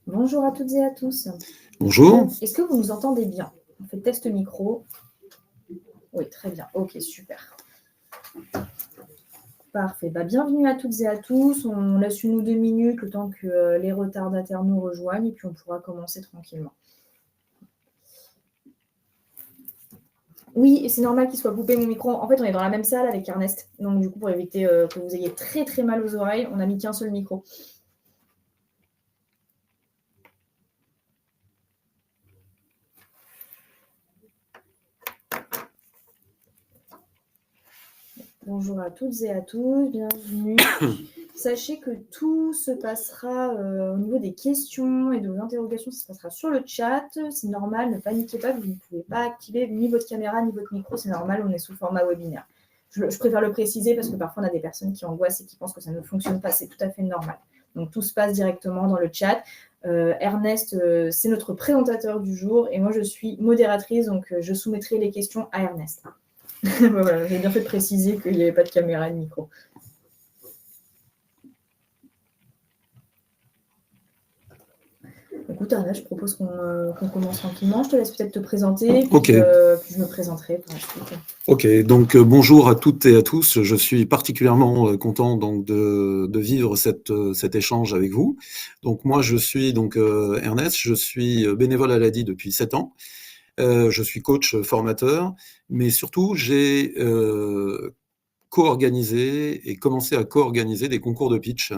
Bonjour à toutes et à tous. Bonjour. Est-ce que vous nous entendez bien? On fait test micro. Oui, très bien. Ok, super. Parfait. Bienvenue à toutes et à tous. On laisse 1 ou 2 minutes le temps que les retardataires nous rejoignent et puis on pourra commencer tranquillement. Oui, et c'est normal qu'il soit coupé mon micro. En fait, on est dans la même salle avec Ernest. Donc du coup, pour éviter que vous ayez très très mal aux oreilles, on n'a mis qu'un seul micro. Bonjour à toutes et à tous, bienvenue. Sachez que tout se passera au niveau des questions et de vos interrogations, ça se passera sur le chat. C'est normal, ne paniquez pas, vous ne pouvez pas activer ni votre caméra ni votre micro, c'est normal, on est sous format webinaire. Je préfère le préciser parce que parfois on a des personnes qui angoissent et qui pensent que ça ne fonctionne pas, c'est tout à fait normal. Donc tout se passe directement dans le chat. Ernest, c'est notre présentateur du jour et moi je suis modératrice, donc je soumettrai les questions à Ernest. Voilà, j'ai bien fait de préciser qu'il n'y avait pas de caméra et de micro. Écoute, Arna, je propose qu'on commence tranquillement. Je te laisse peut-être te présenter, puis, Ok. Puis je me présenterai pour la suite. Ok, donc bonjour à toutes et à tous. Je suis particulièrement content donc de vivre cet échange avec vous. Donc moi, je suis donc Ernest, je suis bénévole à l'ADI depuis 7 ans. Je suis coach formateur, mais surtout j'ai co-organisé et commencé à co-organiser des concours de pitch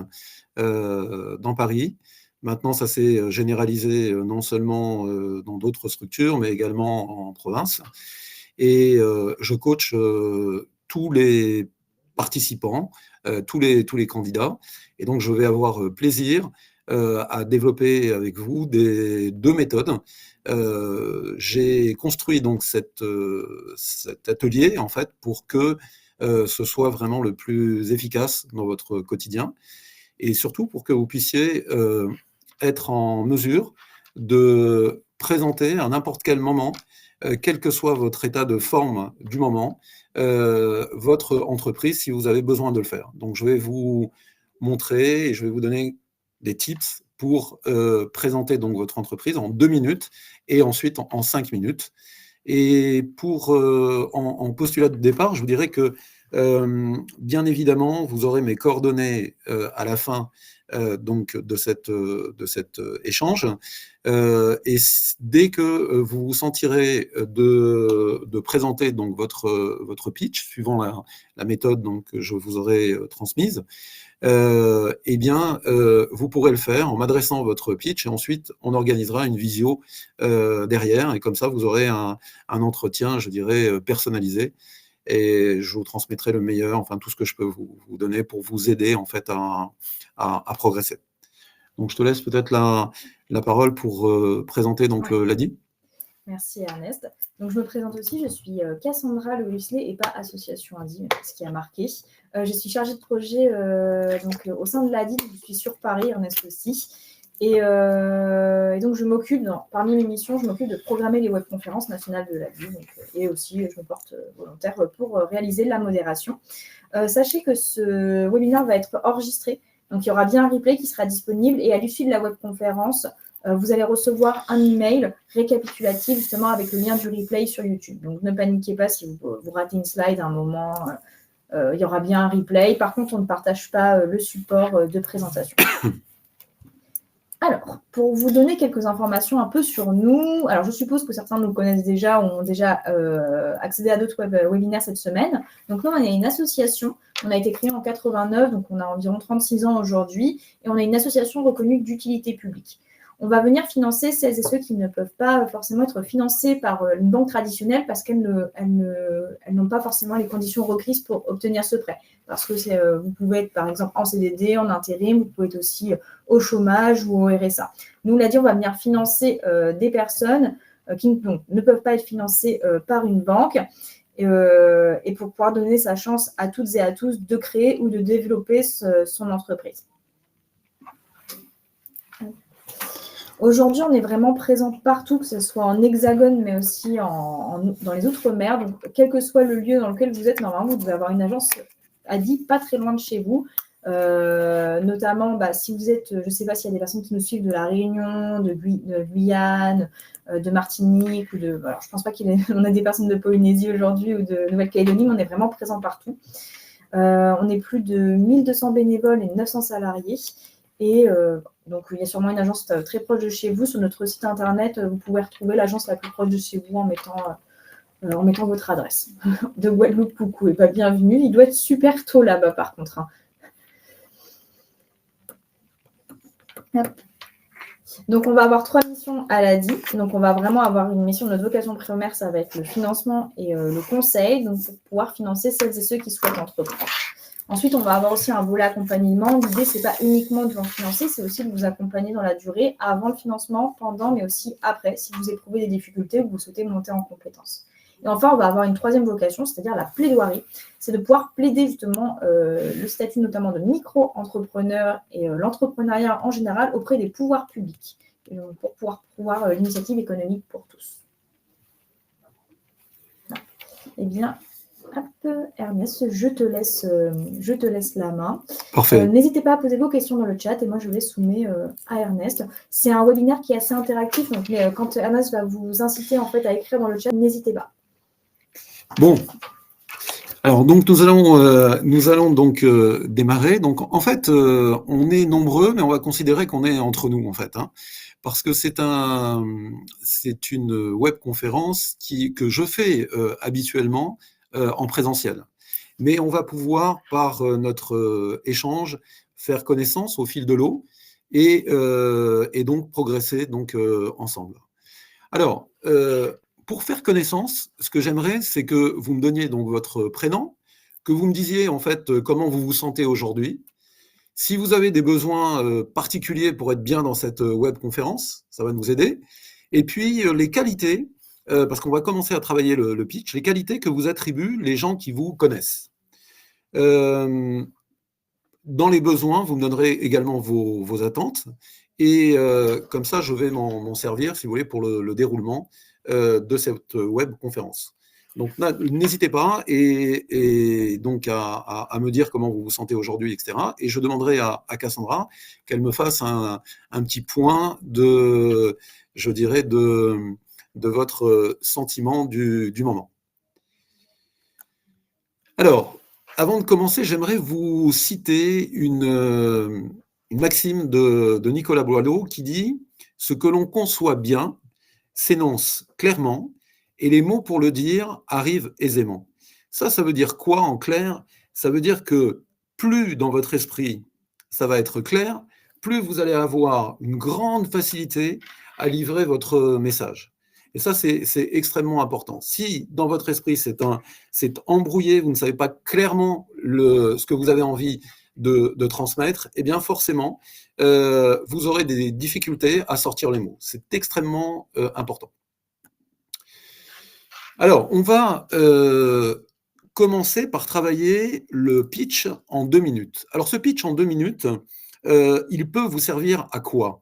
dans Paris. Maintenant, ça s'est généralisé non seulement dans d'autres structures, mais également en province. Et je coach tous les participants, tous les candidats. Et donc, je vais avoir plaisir à développer avec vous deux méthodes. J'ai construit donc cet atelier en fait pour que ce soit vraiment le plus efficace dans votre quotidien et surtout pour que vous puissiez être en mesure de présenter à n'importe quel moment, quel que soit votre état de forme du moment, votre entreprise si vous avez besoin de le faire. Donc je vais vous montrer et je vais vous donner des tips pour présenter donc votre entreprise en 2 minutes et ensuite en 5 minutes. Et pour en postulat de départ, je vous dirais que bien évidemment, vous aurez mes coordonnées à la fin donc de cet échange. Et dès que vous vous sentirez de présenter donc votre pitch, suivant la méthode donc, que je vous aurai transmise, eh bien, vous pourrez le faire en m'adressant votre pitch et ensuite on organisera une visio derrière et comme ça vous aurez un entretien, je dirais, personnalisé et je vous transmettrai le meilleur, enfin tout ce que je peux vous donner pour vous aider en fait à progresser. Donc je te laisse peut-être la parole pour présenter donc l'ADI. Merci Ernest. Donc je me présente aussi, je suis Cassandra Lewisley et pas association ADI, ce qui a marqué. Je suis chargée de projet donc, au sein de l'ADI, je suis sur Paris, Ernest aussi. Et donc je m'occupe, parmi mes missions, je m'occupe de programmer les webconférences nationales de l'ADI. Et aussi, je me porte volontaire pour réaliser la modération. Sachez que ce webinaire va être enregistré. Donc il y aura bien un replay qui sera disponible et à l'issue de la webconférence, vous allez recevoir un email récapitulatif justement avec le lien du replay sur YouTube. Donc ne paniquez pas si vous ratez une slide à un moment, il y aura bien un replay. Par contre, on ne partage pas le support de présentation. Alors, pour vous donner quelques informations un peu sur nous, alors je suppose que certains nous connaissent déjà, ont déjà accédé à d'autres webinaires cette semaine. Donc nous, on est une association, on a été créé en 89, donc on a environ 36 ans aujourd'hui, et on est une association reconnue d'utilité publique. On va venir financer celles et ceux qui ne peuvent pas forcément être financés par une banque traditionnelle parce qu'elles n'ont pas forcément les conditions requises pour obtenir ce prêt. Parce que vous pouvez être par exemple en CDD, en intérim, vous pouvez être aussi au chômage ou au RSA. Nous, l'ADI, on va venir financer des personnes qui ne peuvent pas être financées par une banque et pour pouvoir donner sa chance à toutes et à tous de créer ou de développer son entreprise. Aujourd'hui, on est vraiment présent partout, que ce soit en Hexagone, mais aussi dans les Outre-mer. Donc, quel que soit le lieu dans lequel vous êtes, normalement, vous devez avoir une agence ADI pas très loin de chez vous. Notamment, si vous êtes, je ne sais pas s'il y a des personnes qui nous suivent de La Réunion, de Guyane, de Martinique, je ne pense pas qu'on a des personnes de Polynésie aujourd'hui ou de Nouvelle-Calédonie, mais on est vraiment présent partout. On est plus de 1200 bénévoles et 900 salariés. Et donc, il y a sûrement une agence très proche de chez vous. Sur notre site internet, vous pouvez retrouver l'agence la plus proche de chez vous en mettant votre adresse. De Guadeloupe, coucou et pas bienvenue. Il doit être super tôt là-bas, par contre. Hop. Donc, on va avoir 3 missions à l'ADI. Donc, on va vraiment avoir une mission de notre vocation primaire, ça va être le financement et le conseil, donc pour pouvoir financer celles et ceux qui souhaitent entreprendre. Ensuite, on va avoir aussi un volet accompagnement. L'idée, ce n'est pas uniquement de vous financer, c'est aussi de vous accompagner dans la durée, avant le financement, pendant, mais aussi après, si vous éprouvez des difficultés ou que vous souhaitez monter en compétences. Et enfin, on va avoir une troisième vocation, c'est-à-dire la plaidoirie. C'est de pouvoir plaider justement le statut notamment de micro-entrepreneur et l'entrepreneuriat en général auprès des pouvoirs publics, pour pouvoir promouvoir l'initiative économique pour tous. Voilà. Eh bien, hop, Ernest, je te laisse la main. Parfait. N'hésitez pas à poser vos questions dans le chat et moi, je les soumets à Ernest. C'est un webinaire qui est assez interactif, donc, mais quand Ernest va vous inciter en fait, à écrire dans le chat, n'hésitez pas. Bon, alors donc nous allons donc démarrer. Donc en fait, on est nombreux, mais on va considérer qu'on est entre nous en fait, parce que c'est une webconférence que je fais habituellement en présentiel. Mais on va pouvoir par notre échange faire connaissance au fil de l'eau et donc progresser donc ensemble. Alors. Pour faire connaissance, ce que j'aimerais, c'est que vous me donniez donc votre prénom, que vous me disiez en fait comment vous vous sentez aujourd'hui. Si vous avez des besoins particuliers pour être bien dans cette webconférence, ça va nous aider. Et puis les qualités, parce qu'on va commencer à travailler le pitch, les qualités que vous attribuent les gens qui vous connaissent. Dans les besoins, vous me donnerez également vos attentes. Et comme ça, je vais m'en servir, si vous voulez, pour le déroulement de cette webconférence. Donc, n'hésitez pas et donc à me dire comment vous vous sentez aujourd'hui, etc. Et je demanderai à Cassandra qu'elle me fasse un petit point je dirais, de votre sentiment du moment. Alors, avant de commencer, j'aimerais vous citer une maxime de Nicolas Boileau qui dit « Ce que l'on conçoit bien s'énonce clairement et les mots pour le dire arrivent aisément. » Ça veut dire quoi en clair? Ça veut dire que plus dans votre esprit ça va être clair, plus vous allez avoir une grande facilité à livrer votre message. Et ça, c'est extrêmement important. Si dans votre esprit c'est embrouillé, vous ne savez pas clairement ce que vous avez envie de transmettre, eh bien forcément, vous aurez des difficultés à sortir les mots. C'est extrêmement important. Alors, on va commencer par travailler le pitch en 2 minutes. Alors, ce pitch en 2 minutes, il peut vous servir à quoi?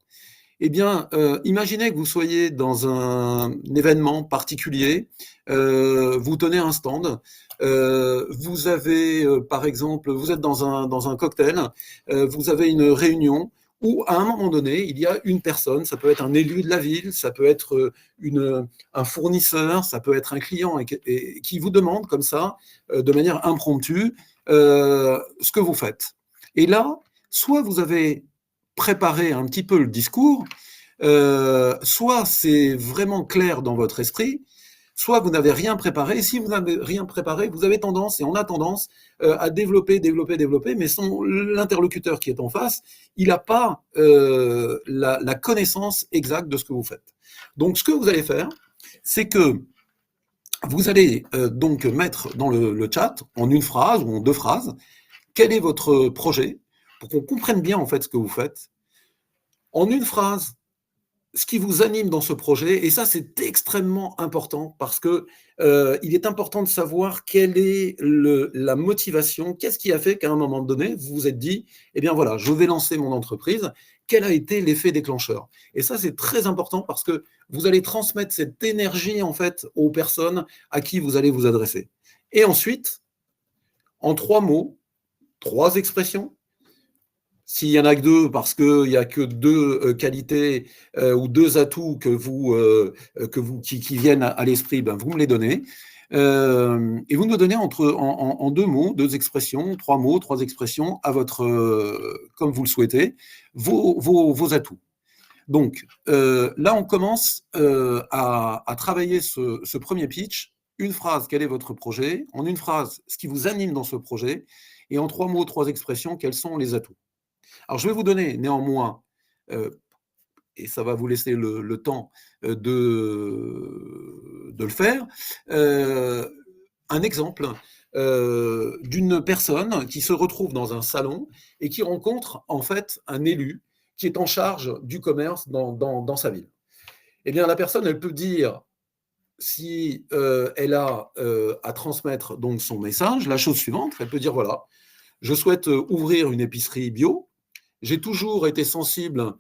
Eh bien, imaginez que vous soyez dans un événement particulier, vous tenez un stand, vous avez, par exemple, vous êtes dans un cocktail, vous avez une réunion où, à un moment donné, il y a une personne, ça peut être un élu de la ville, ça peut être un fournisseur, ça peut être un client, et qui vous demande comme ça, de manière impromptue, ce que vous faites. Et là, soit vous avez préparer un petit peu le discours, soit c'est vraiment clair dans votre esprit, soit vous n'avez rien préparé. Si vous n'avez rien préparé, vous avez tendance, et on a tendance, à développer, mais l'interlocuteur qui est en face, il n'a pas la connaissance exacte de ce que vous faites. Donc, ce que vous allez faire, c'est que vous allez donc mettre dans le chat, en une phrase ou en 2 phrases, quel est votre projet, pour qu'on comprenne bien en fait ce que vous faites. En une phrase, ce qui vous anime dans ce projet, et ça c'est extrêmement important parce que il est important de savoir quelle est la motivation, qu'est-ce qui a fait qu'à un moment donné, vous vous êtes dit, eh bien voilà, je vais lancer mon entreprise, quel a été l'effet déclencheur? Et ça c'est très important parce que vous allez transmettre cette énergie en fait aux personnes à qui vous allez vous adresser. Et ensuite, en 3 mots, 3 expressions, S'il y en a que deux, parce qu'il n'y a que deux qualités ou deux atouts qui viennent à l'esprit, ben vous me les donnez. Et vous me donnez en deux mots, deux expressions, trois mots, trois expressions, comme vous le souhaitez, vos atouts. Donc, là, on commence à travailler ce premier pitch. Une phrase, quel est votre projet? En une phrase, ce qui vous anime dans ce projet. Et en trois mots, trois expressions, quels sont les atouts? Alors, je vais vous donner néanmoins, et ça va vous laisser le temps de le faire, un exemple d'une personne qui se retrouve dans un salon et qui rencontre en fait un élu qui est en charge du commerce dans sa ville. Eh bien, la personne, elle peut dire, si elle a à transmettre donc son message, la chose suivante, elle peut dire, voilà, je souhaite ouvrir une épicerie bio, j'ai toujours été sensible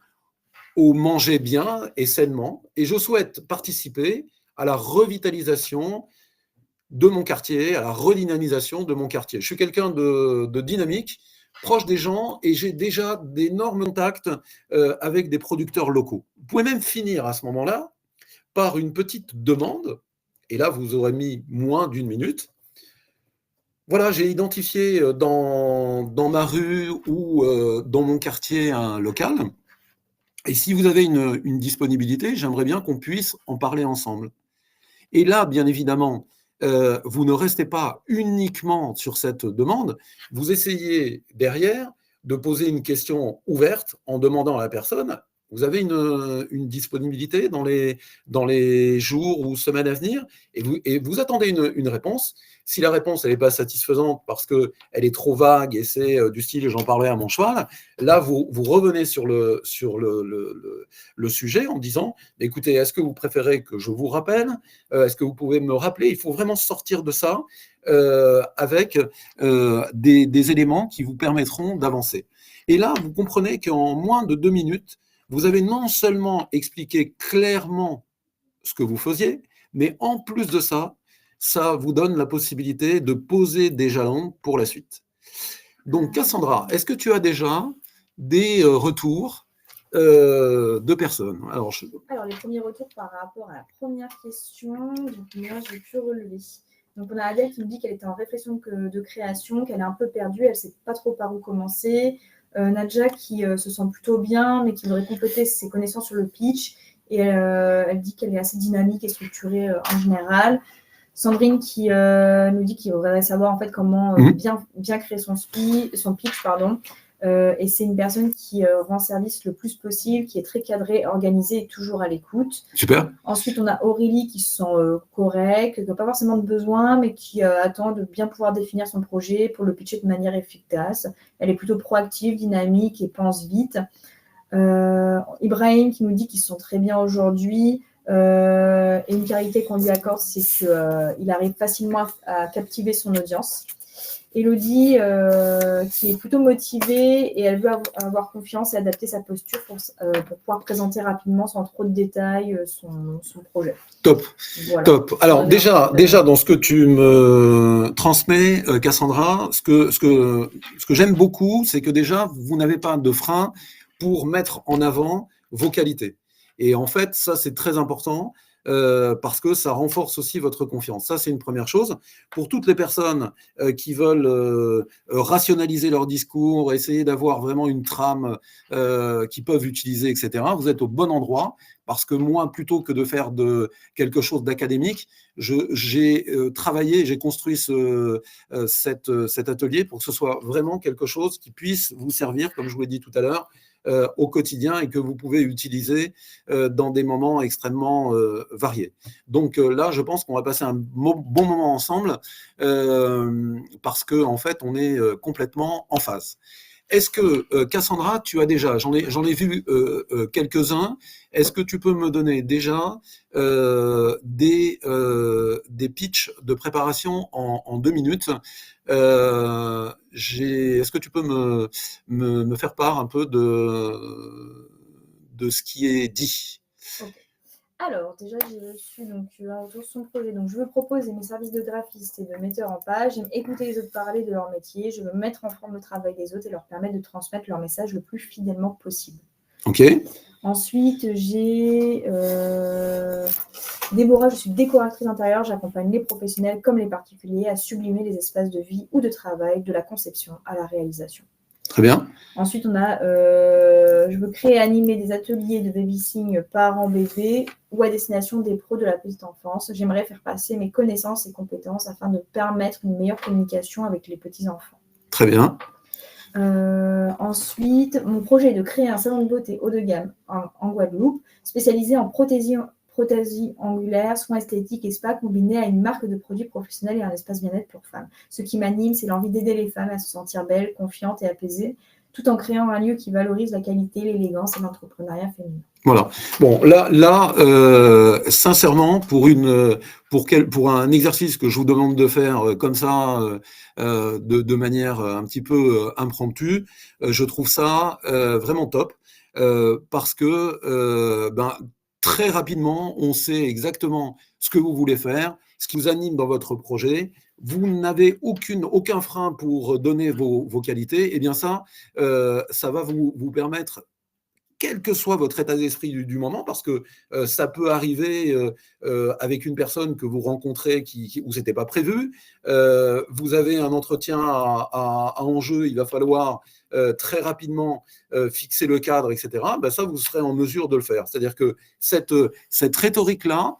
au manger bien et sainement, et je souhaite participer à la revitalisation de mon quartier, à la redynamisation de mon quartier. Je suis quelqu'un de dynamique, proche des gens, et j'ai déjà d'énormes contacts avec des producteurs locaux. Vous pouvez même finir à ce moment-là par une petite demande, et là vous aurez mis moins d'une minute. Voilà, j'ai identifié dans ma rue ou dans mon quartier un local. Et si vous avez une disponibilité, j'aimerais bien qu'on puisse en parler ensemble. Et là, bien évidemment, vous ne restez pas uniquement sur cette demande, vous essayez derrière de poser une question ouverte en demandant à la personne, vous avez une disponibilité dans les jours ou semaines à venir, et vous attendez une réponse. Si la réponse n'est pas satisfaisante parce qu'elle est trop vague et c'est du style j'en parlais à mon cheval, là vous revenez sur le sujet en disant écoutez, est-ce que vous préférez que je vous rappelle? Est-ce que vous pouvez me rappeler? Il faut vraiment sortir de ça avec des éléments qui vous permettront d'avancer. Et là, vous comprenez qu'en moins de 2 minutes, vous avez non seulement expliqué clairement ce que vous faisiez, mais en plus de ça, ça vous donne la possibilité de poser des jalons pour la suite. Donc, Cassandra, est-ce que tu as déjà des retours de personnes? Alors, les premiers retours par rapport à la première question, donc moi, j'ai pu relever. Donc, on a Adèle qui nous dit qu'elle était en réflexion de création, qu'elle est un peu perdue, elle ne sait pas trop par où commencer. Nadja qui se sent plutôt bien, mais qui voudrait compléter ses connaissances sur le pitch. Et elle dit qu'elle est assez dynamique et structurée en général. Sandrine qui nous dit qu'il voudrait savoir en fait comment bien créer son pitch, pardon. Et c'est une personne qui rend service le plus possible, qui est très cadrée, organisée et toujours à l'écoute. Super. Ensuite, on a Aurélie qui se sent correcte, qui n'a pas forcément de besoin, mais qui attend de bien pouvoir définir son projet pour le pitcher de manière efficace. Elle est plutôt proactive, dynamique et pense vite. Ibrahim qui nous dit qu'il se sent très bien aujourd'hui. Et une qualité qu'on lui accorde, c'est qu'il arrive facilement à captiver son audience. Élodie, qui est plutôt motivée et elle veut avoir confiance et adapter sa posture pour pouvoir présenter rapidement, sans trop de détails, son projet. Top, voilà. Top. Alors déjà, dans ce que tu me transmets, Cassandra, ce que j'aime beaucoup, c'est que déjà, vous n'avez pas de frein pour mettre en avant vos qualités. Et en fait, ça, c'est très important parce que ça renforce aussi votre confiance. Ça, c'est une première chose. Pour toutes les personnes qui veulent rationaliser leur discours, essayer d'avoir vraiment une trame qu'ils peuvent utiliser, etc., vous êtes au bon endroit parce que moi, plutôt que de faire quelque chose d'académique, j'ai travaillé, j'ai construit cet atelier pour que ce soit vraiment quelque chose qui puisse vous servir, comme je vous l'ai dit tout à l'heure, au quotidien et que vous pouvez utiliser dans des moments extrêmement variés. Donc là, je pense qu'on va passer un bon moment ensemble parce qu'en fait, on est complètement en phase. Est-ce que, Cassandra, tu as déjà, j'en ai vu quelques-uns, est-ce que tu peux me donner déjà des pitchs de préparation en 2 minutes? Est-ce que tu peux me faire part un peu de ce qui est dit? Okay. Alors, déjà, j'ai reçu donc, un retour sur son projet. Donc, je veux proposer mes services de graphiste et de metteur en page. J'aime écouter les autres parler de leur métier. Je veux mettre en forme le travail des autres et leur permettre de transmettre leur message le plus fidèlement possible. OK. Ensuite, j'ai Déborah, je suis décoratrice d'intérieur. J'accompagne les professionnels comme les particuliers à sublimer les espaces de vie ou de travail, de la conception à la réalisation. Très bien. Ensuite, on a je veux créer et animer des ateliers de babysitting parents-bébés ou à destination des pros de la petite enfance. J'aimerais faire passer mes connaissances et compétences afin de permettre une meilleure communication avec les petits-enfants. Très bien. Ensuite, mon projet est de créer un salon de beauté haut de gamme en Guadeloupe, spécialisé en prothésie angulaire, soins esthétiques et spa, combiné à une marque de produits professionnels et un espace bien-être pour femmes. Ce qui m'anime, c'est l'envie d'aider les femmes à se sentir belles, confiantes et apaisées, tout en créant un lieu qui valorise la qualité, l'élégance et l'entrepreneuriat féminin. Voilà. Bon, là, sincèrement, pour un exercice que je vous demande de faire comme ça, de manière un petit peu impromptue, je trouve ça vraiment top, parce que très rapidement, on sait exactement ce que vous voulez faire, ce qui vous anime dans votre projet. Vous n'avez aucun frein pour donner vos qualités. Eh bien ça va vous permettre, quel que soit votre état d'esprit du moment, parce que ça peut arriver avec une personne que vous rencontrez où ce n'était pas prévu. Vous avez un entretien à enjeu, il va falloir très rapidement fixer le cadre, etc. Ben ça, vous serez en mesure de le faire. C'est-à-dire que cette rhétorique-là,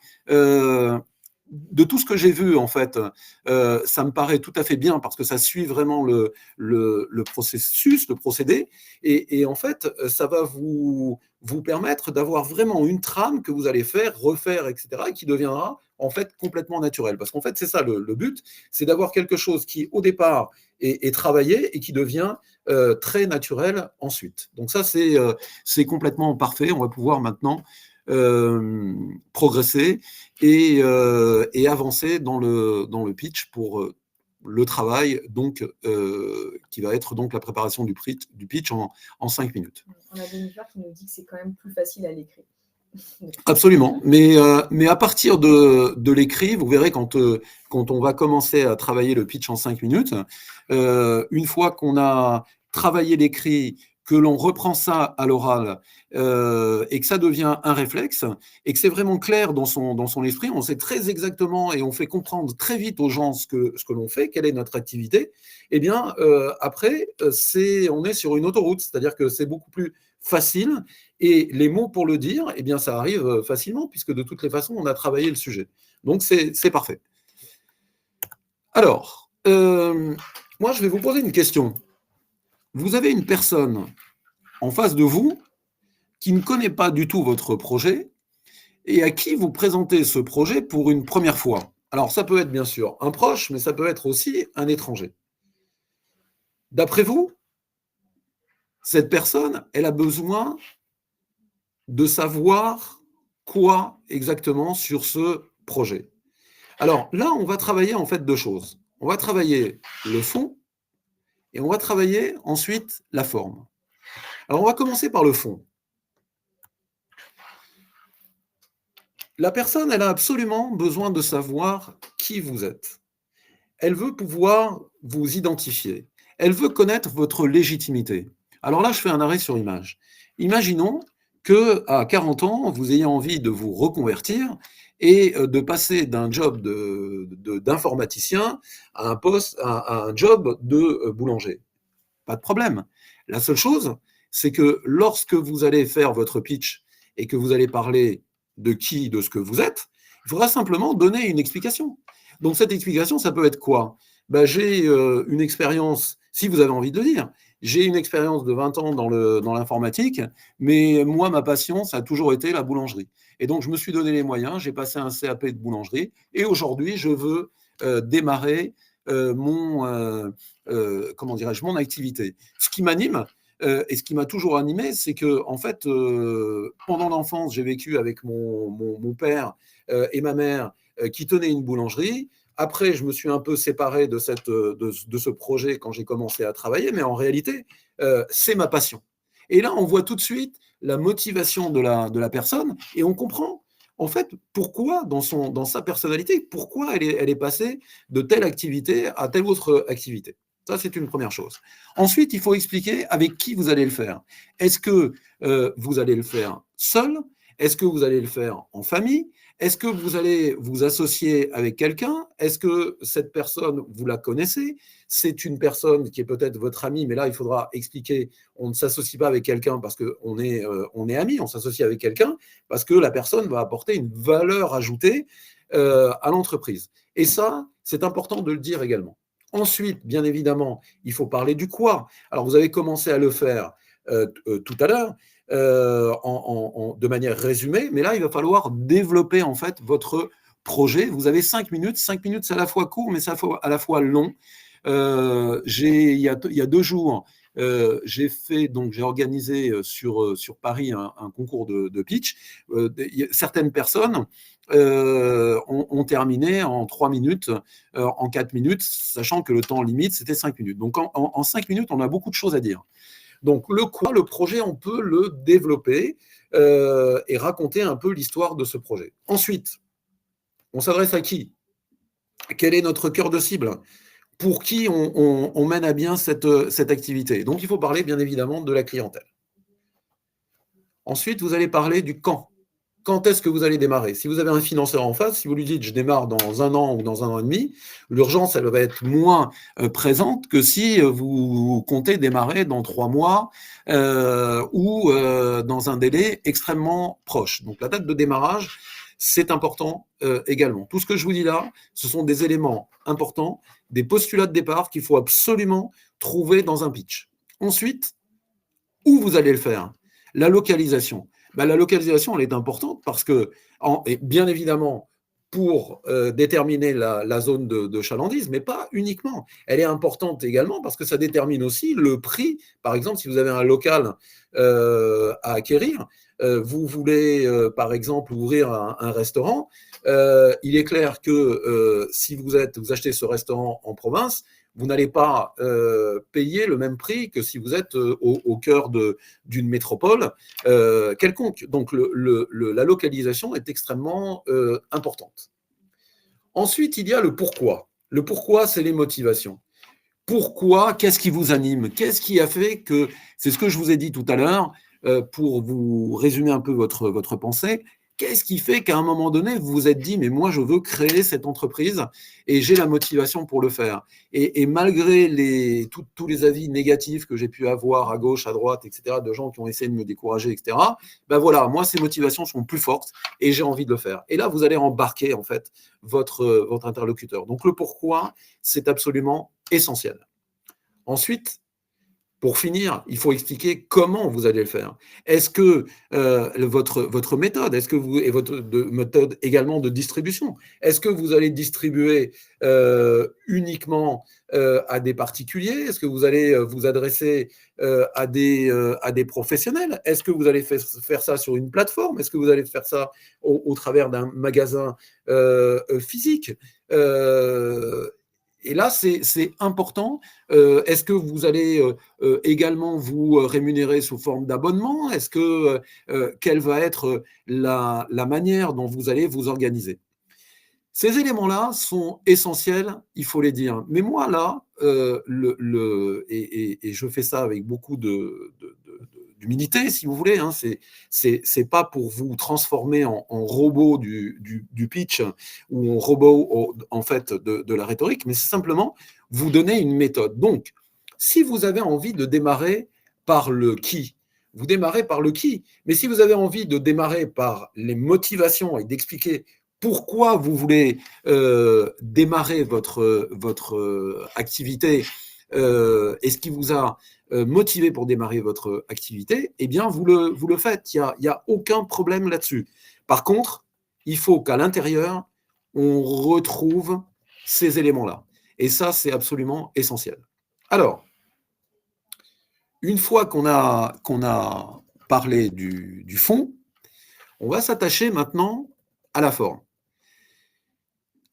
de tout ce que j'ai vu, en fait, ça me paraît tout à fait bien parce que ça suit vraiment le processus, le procédé. Et en fait, ça va vous permettre d'avoir vraiment une trame que vous allez faire, refaire, etc., et qui deviendra en fait complètement naturelle. Parce qu'en fait, c'est ça le but, c'est d'avoir quelque chose qui, au départ, est travaillé et qui devient très naturel ensuite. Donc ça, c'est complètement parfait. On va pouvoir maintenant progresser et avancer dans le pitch pour le travail donc, qui va être donc la préparation du pitch en 5 minutes. On a Jennifer qui nous dit que c'est quand même plus facile à l'écrit. Absolument, mais à partir de l'écrit, vous verrez quand on va commencer à travailler le pitch en 5 minutes, une fois qu'on a travaillé l'écrit, que l'on reprend ça à l'oral et que ça devient un réflexe et que c'est vraiment clair dans son esprit, on sait très exactement et on fait comprendre très vite aux gens ce que l'on fait, quelle est notre activité, eh bien après, on est sur une autoroute, c'est-à-dire que c'est beaucoup plus facile et les mots pour le dire, eh bien ça arrive facilement puisque de toutes les façons, on a travaillé le sujet. Donc c'est parfait. Alors, moi je vais vous poser une question. Vous avez une personne en face de vous qui ne connaît pas du tout votre projet et à qui vous présentez ce projet pour une première fois. Alors, ça peut être bien sûr un proche, mais ça peut être aussi un étranger. D'après vous, cette personne, elle a besoin de savoir quoi exactement sur ce projet. Alors là, on va travailler en fait deux choses. On va travailler le fond et on va travailler ensuite la forme. Alors, on va commencer par le fond. La personne, elle a absolument besoin de savoir qui vous êtes. Elle veut pouvoir vous identifier. Elle veut connaître votre légitimité. Alors là, je fais un arrêt sur image. Imaginons qu'à 40 ans, vous ayez envie de vous reconvertir et de passer d'un job d'informaticien à un job de boulanger. Pas de problème. La seule chose, c'est que lorsque vous allez faire votre pitch et que vous allez parler de ce que vous êtes, il faudra simplement donner une explication. Donc cette explication, ça peut être quoi ? J'ai une expérience, si vous avez envie de le dire, j'ai une expérience de 20 ans dans l'informatique, mais moi, ma passion, ça a toujours été la boulangerie. Et donc, je me suis donné les moyens, j'ai passé un CAP de boulangerie, et aujourd'hui, je veux démarrer mon activité. Ce qui m'anime, et ce qui m'a toujours animé, c'est que, en fait, pendant l'enfance, j'ai vécu avec mon père et ma mère qui tenaient une boulangerie. Après, je me suis un peu séparé de ce projet quand j'ai commencé à travailler, mais en réalité, c'est ma passion. Et là, on voit tout de suite la motivation de la personne et on comprend en fait, pourquoi, dans sa personnalité, pourquoi elle est passée de telle activité à telle autre activité. Ça, c'est une première chose. Ensuite, il faut expliquer avec qui vous allez le faire. Est-ce que vous allez le faire seul? Est-ce que vous allez le faire en famille? Est-ce que vous allez vous associer avec quelqu'un? Est-ce que cette personne, vous la connaissez? C'est une personne qui est peut-être votre ami, mais là, il faudra expliquer, on ne s'associe pas avec quelqu'un parce qu'on est amis, on s'associe avec quelqu'un parce que la personne va apporter une valeur ajoutée à l'entreprise. Et ça, c'est important de le dire également. Ensuite, bien évidemment, il faut parler du quoi. Alors, vous avez commencé à le faire tout à l'heure de manière résumée, mais là, il va falloir développer en fait votre projet. Vous avez 5 minutes. 5 minutes, c'est à la fois court, mais c'est à la fois long. Il y a 2 jours, j'ai organisé sur Paris un concours de pitch. Certaines personnes ont terminé en 3 minutes, en 4 minutes, sachant que le temps limite, c'était 5 minutes. Donc, en 5 minutes, on a beaucoup de choses à dire. Donc, le projet, on peut le développer et raconter un peu l'histoire de ce projet. Ensuite, on s'adresse à qui? Quel est notre cœur de cible? Pour qui on mène à bien cette activité? Donc, il faut parler, bien évidemment, de la clientèle. Ensuite, vous allez parler du quand. Quand est-ce que vous allez démarrer? Si vous avez un financeur en face, si vous lui dites je démarre dans 1 an ou dans 1 an et demi, l'urgence, elle va être moins présente que si vous comptez démarrer dans 3 mois ou dans un délai extrêmement proche. Donc la date de démarrage, c'est important également. Tout ce que je vous dis là, ce sont des éléments importants, des postulats de départ qu'il faut absolument trouver dans un pitch. Ensuite, où vous allez le faire? La localisation. La localisation, elle est importante parce que, et bien évidemment, pour déterminer la zone de chalandise, mais pas uniquement. Elle est importante également parce que ça détermine aussi le prix. Par exemple, si vous avez un local à acquérir, vous voulez, par exemple, ouvrir un restaurant, il est clair que si vous achetez ce restaurant en province, vous n'allez pas payer le même prix que si vous êtes au cœur d'une métropole quelconque. Donc, la localisation est extrêmement importante. Ensuite, il y a le pourquoi. Le pourquoi, c'est les motivations. Pourquoi? Qu'est-ce qui vous anime? Qu'est-ce qui a fait que, c'est ce que je vous ai dit tout à l'heure, pour vous résumer un peu votre pensée, qu'est-ce qui fait qu'à un moment donné, vous vous êtes dit, mais moi, je veux créer cette entreprise et j'ai la motivation pour le faire. Et malgré tous les avis négatifs que j'ai pu avoir à gauche, à droite, etc., de gens qui ont essayé de me décourager, etc., ben voilà, moi, ces motivations sont plus fortes et j'ai envie de le faire. Et là, vous allez embarquer, en fait, votre interlocuteur. Donc, le pourquoi, c'est absolument essentiel. Ensuite, pour finir, il faut expliquer comment vous allez le faire. Est-ce que votre méthode, est-ce que vous et votre méthode également de distribution, est-ce que vous allez distribuer uniquement à des particuliers? Est-ce que vous allez vous adresser à des professionnels? Est-ce que vous allez faire ça sur une plateforme? Est-ce que vous allez faire ça au travers d'un magasin physique? Et là, c'est important. Est-ce que vous allez également vous rémunérer sous forme d'abonnement? Est-ce que quelle va être la manière dont vous allez vous organiser? Ces éléments-là sont essentiels, il faut les dire. Mais moi, là, et je fais ça avec beaucoup d'humilité, si vous voulez, hein, c'est pas pour vous transformer en robot du pitch ou en robot, en fait, de la rhétorique, mais c'est simplement vous donner une méthode. Donc, si vous avez envie de démarrer par le qui, vous démarrez par le qui. Mais si vous avez envie de démarrer par les motivations et d'expliquer pourquoi vous voulez démarrer votre activité et ce qui vous a motivé pour démarrer votre activité, eh bien, vous le faites. Il y a aucun problème là-dessus. Par contre, il faut qu'à l'intérieur, on retrouve ces éléments-là. Et ça, c'est absolument essentiel. Alors, une fois qu'on a parlé du fond, on va s'attacher maintenant à la forme.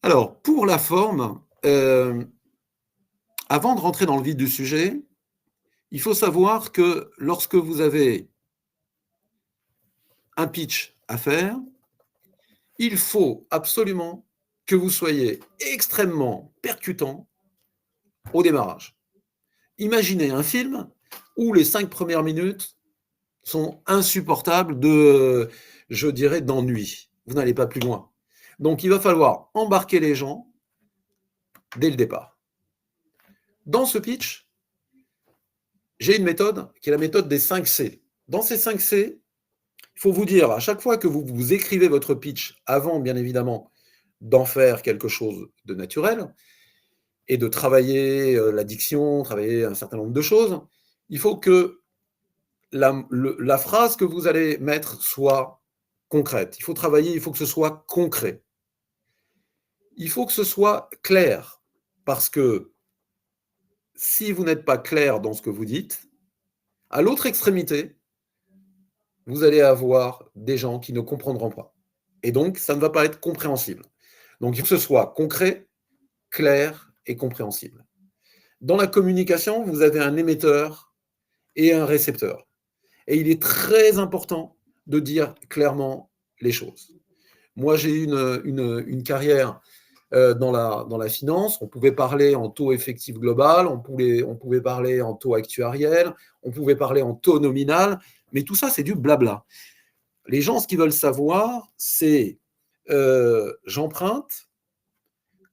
Alors, pour la forme, avant de rentrer dans le vif du sujet, il faut savoir que lorsque vous avez un pitch à faire, il faut absolument que vous soyez extrêmement percutant au démarrage. Imaginez un film où les 5 premières minutes sont insupportables je dirais, d'ennui. Vous n'allez pas plus loin. Donc, il va falloir embarquer les gens dès le départ. Dans ce pitch, j'ai une méthode qui est la méthode des 5 C. Dans ces 5 C, il faut vous dire, à chaque fois que vous écrivez votre pitch, avant, bien évidemment, d'en faire quelque chose de naturel et de travailler la diction, travailler un certain nombre de choses, il faut que la phrase que vous allez mettre soit concrète. Il faut travailler, il faut que ce soit concret. Il faut que ce soit clair, parce que si vous n'êtes pas clair dans ce que vous dites, à l'autre extrémité, vous allez avoir des gens qui ne comprendront pas. Et donc, ça ne va pas être compréhensible. Donc, il faut que ce soit concret, clair et compréhensible. Dans la communication, vous avez un émetteur et un récepteur. Et il est très important de dire clairement les choses. Moi, j'ai eu une carrière dans la finance. On pouvait parler en taux effectif global, on pouvait parler en taux actuariel, on pouvait parler en taux nominal, mais tout ça, c'est du blabla. Les gens, ce qu'ils veulent savoir, c'est j'emprunte,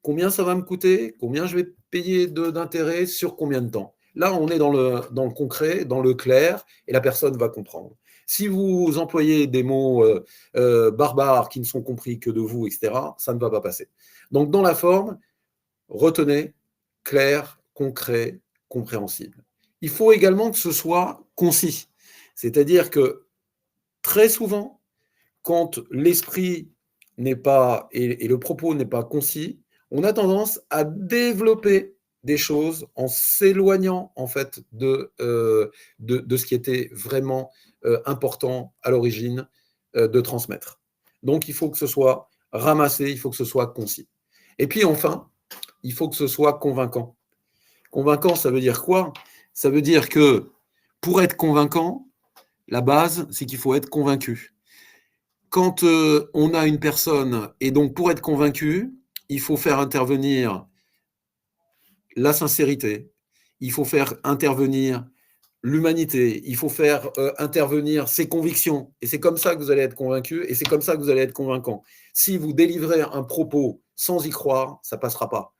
combien ça va me coûter, combien je vais payer d'intérêt, sur combien de temps. Là, on est dans le concret, dans le clair, et la personne va comprendre. Si vous employez des mots barbares qui ne sont compris que de vous, etc., ça ne va pas passer. Donc, dans la forme, retenez clair, concret, compréhensible. Il faut également que ce soit concis. C'est-à-dire que très souvent, quand l'esprit n'est pas et le propos n'est pas concis, on a tendance à développer des choses en s'éloignant en fait de ce qui était vraiment important à l'origine de transmettre. Donc il faut que ce soit ramassé, il faut que ce soit concis. Et puis enfin, il faut que ce soit convaincant. Convaincant, ça veut dire quoi? Ça veut dire que pour être convaincant, la base, c'est qu'il faut être convaincu. Quand on a une personne, et donc pour être convaincu, il faut faire intervenir la sincérité, il faut faire intervenir l'humanité, il faut faire intervenir ses convictions. Et c'est comme ça que vous allez être convaincu, et c'est comme ça que vous allez être convaincant. Si vous délivrez un propos sans y croire, ça ne passera pas.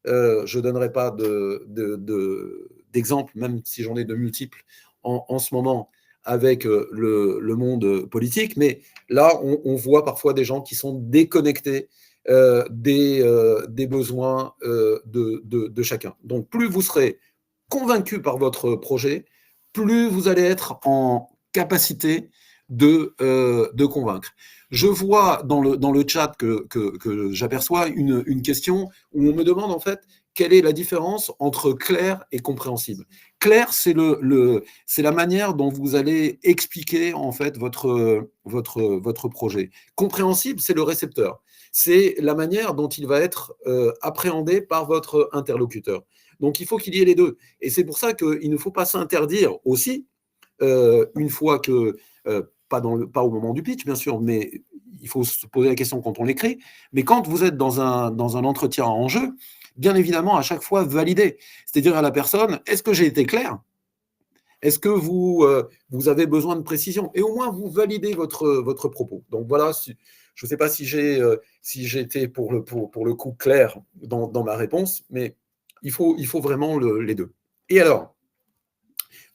Je ne donnerai pas d'exemple, même si j'en ai de multiples en ce moment, avec le monde politique, mais là, on voit parfois des gens qui sont déconnectés des besoins de chacun. Donc, plus vous serez convaincu par votre projet, plus vous allez être en capacité de convaincre. Je vois dans le chat que j'aperçois une question où on me demande en fait quelle est la différence entre clair et compréhensible. Clair, c'est la manière dont vous allez expliquer en fait votre projet. Compréhensible, c'est le récepteur. C'est la manière dont il va être appréhendé par votre interlocuteur. Donc, il faut qu'il y ait les deux. Et c'est pour ça qu'il ne faut pas s'interdire aussi, une fois que, pas au moment du pitch, bien sûr, mais il faut se poser la question quand on l'écrit, mais quand vous êtes dans un entretien en jeu, bien évidemment, à chaque fois, valider. C'est-à-dire à la personne, est-ce que j'ai été clair ? Est-ce que vous avez besoin de précision ? Et au moins, vous validez votre propos. Donc voilà, je ne sais pas si j'ai été pour le coup clair dans ma réponse, mais il faut vraiment les deux. Et alors,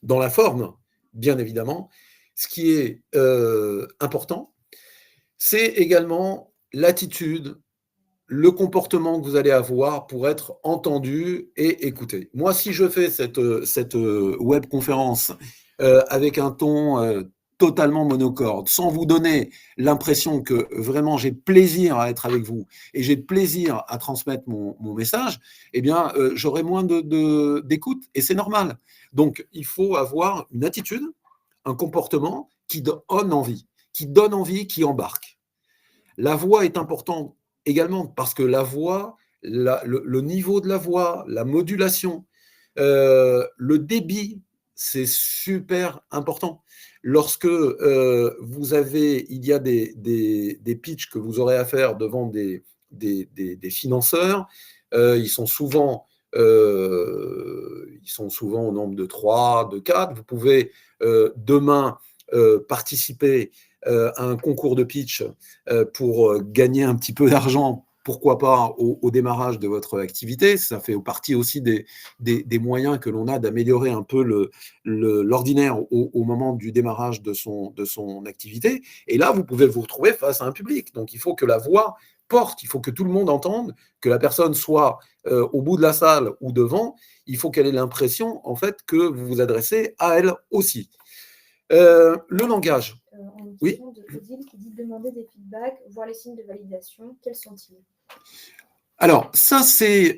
dans la forme, bien évidemment, ce qui est important, c'est également l'attitude, le comportement que vous allez avoir pour être entendu et écouté. Moi, si je fais cette webconférence avec un ton totalement monocorde, sans vous donner l'impression que vraiment j'ai plaisir à être avec vous et j'ai plaisir à transmettre mon message, eh bien, j'aurai moins d'écoute et c'est normal. Donc, il faut avoir une attitude, un comportement qui donne envie, qui embarque. La voix est importante également parce que la voix, le niveau de la voix, la modulation, le débit c'est super important. Lorsque il y a des pitchs que vous aurez à faire devant des financeurs, ils sont souvent au nombre de 3, de 4. Vous pouvez demain participer à un concours de pitch pour gagner un petit peu d'argent, pourquoi pas, au démarrage de votre activité. Ça fait partie aussi des moyens que l'on a d'améliorer un peu l'ordinaire au moment du démarrage de son activité. Et là, vous pouvez vous retrouver face à un public. Donc, il faut que la voix porte, il faut que tout le monde entende, que la personne soit au bout de la salle ou devant, il faut qu'elle ait l'impression, en fait, que vous vous adressez à elle aussi. Le langage. Oui. De Odile qui dit demander des feedbacks, voir les signes de validation, quels sont-ils? Alors, ça, c'est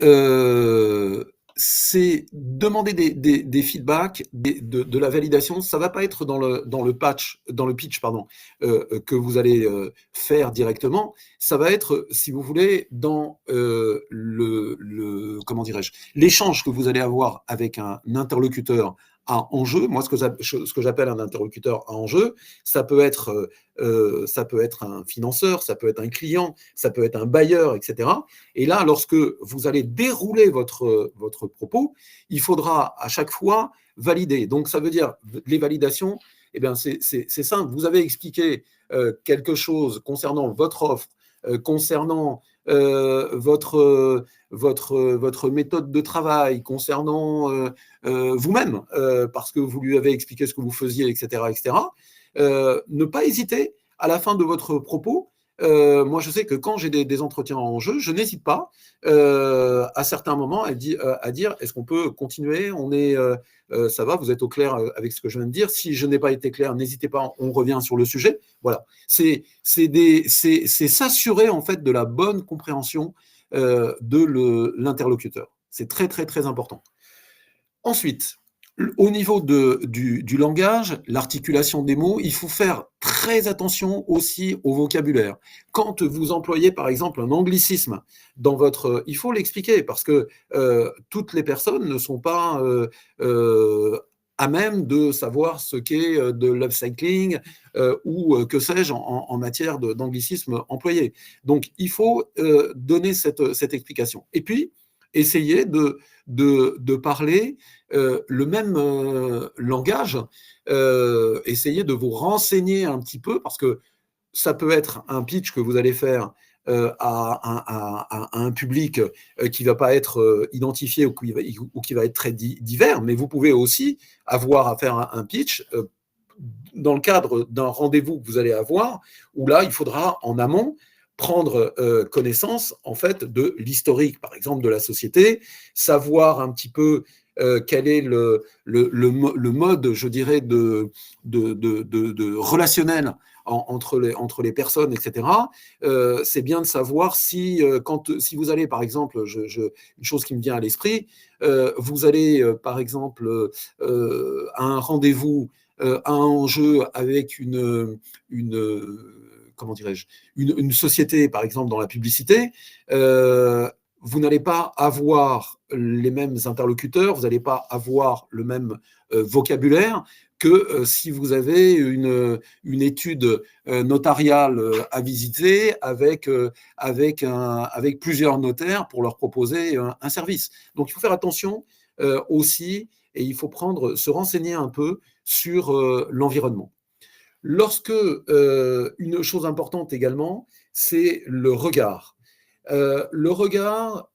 demander des feedbacks, de la validation. Ça ne va pas être dans le pitch, pardon, que vous allez faire directement. Ça va être, si vous voulez, dans comment dirais-je, l'échange que vous allez avoir avec un interlocuteur à enjeu. Moi, ce que j'appelle un interlocuteur à enjeu, ça peut être un financeur, ça peut être un client, ça peut être un bailleur, etc. Et là, lorsque vous allez dérouler votre propos, il faudra à chaque fois valider. Donc, ça veut dire, les validations, eh bien, c'est simple. Vous avez expliqué quelque chose concernant votre offre, concernant votre méthode de travail, concernant vous-même, parce que vous lui avez expliqué ce que vous faisiez, etc., etc. Ne pas hésiter à la fin de votre propos. Moi, je sais que quand j'ai des entretiens en jeu, je n'hésite pas à certains moments à dire est-ce qu'on peut continuer, ça va, vous êtes au clair avec ce que je viens de dire. Si je n'ai pas été clair, n'hésitez pas, on revient sur le sujet. Voilà, c'est s'assurer en fait de la bonne compréhension de l'interlocuteur. C'est très très très important. Ensuite, au niveau du langage, l'articulation des mots, il faut faire très attention aussi au vocabulaire. Quand vous employez par exemple un anglicisme il faut l'expliquer parce que toutes les personnes ne sont pas à même de savoir ce qu'est de l'upcycling ou que sais-je en matière d'anglicisme employé. Donc il faut donner cette explication. Et puis, essayer de parler le même langage, essayez de vous renseigner un petit peu, parce que ça peut être un pitch que vous allez faire à un public qui ne va pas être identifié ou qui va être très divers, mais vous pouvez aussi avoir à faire un pitch dans le cadre d'un rendez-vous que vous allez avoir, où là, il faudra en amont prendre connaissance en fait de l'historique, par exemple, de la société, savoir un petit peu quel est le mode, je dirais, de relationnel entre les personnes, etc. C'est bien de savoir si vous allez, par exemple, une chose qui me vient à l'esprit, vous allez, par exemple, à un rendez-vous, à un enjeu avec comment dirais-je, une société, par exemple, dans la publicité, vous n'allez pas avoir les mêmes interlocuteurs, vous n'allez pas avoir le même vocabulaire que si vous avez une étude notariale à visiter avec plusieurs notaires pour leur proposer un service. Donc, il faut faire attention aussi et il faut se renseigner un peu sur l'environnement. Lorsque une chose importante également, c'est le regard. Le regard,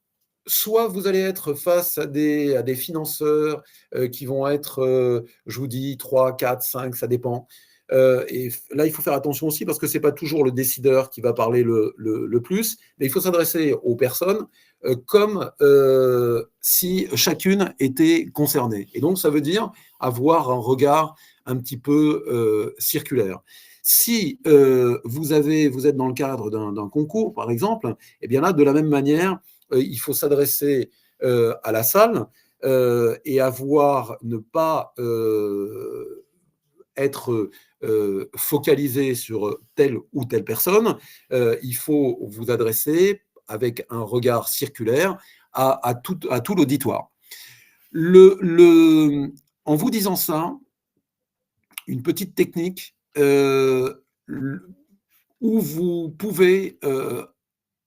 soit vous allez être face à des financeurs qui vont être, je vous dis, 3, 4, 5, ça dépend. Et là, il faut faire attention aussi parce que ce n'est pas toujours le décideur qui va parler le plus, mais il faut s'adresser aux personnes comme si chacune était concernée. Et donc, ça veut dire avoir un regard un petit peu circulaire. Si vous êtes dans le cadre d'un concours, par exemple, eh bien là, de la même manière, il faut s'adresser à la salle et ne pas être focalisé sur telle ou telle personne. Il faut vous adresser avec un regard circulaire à tout l'auditoire. en vous disant ça, une petite technique où vous pouvez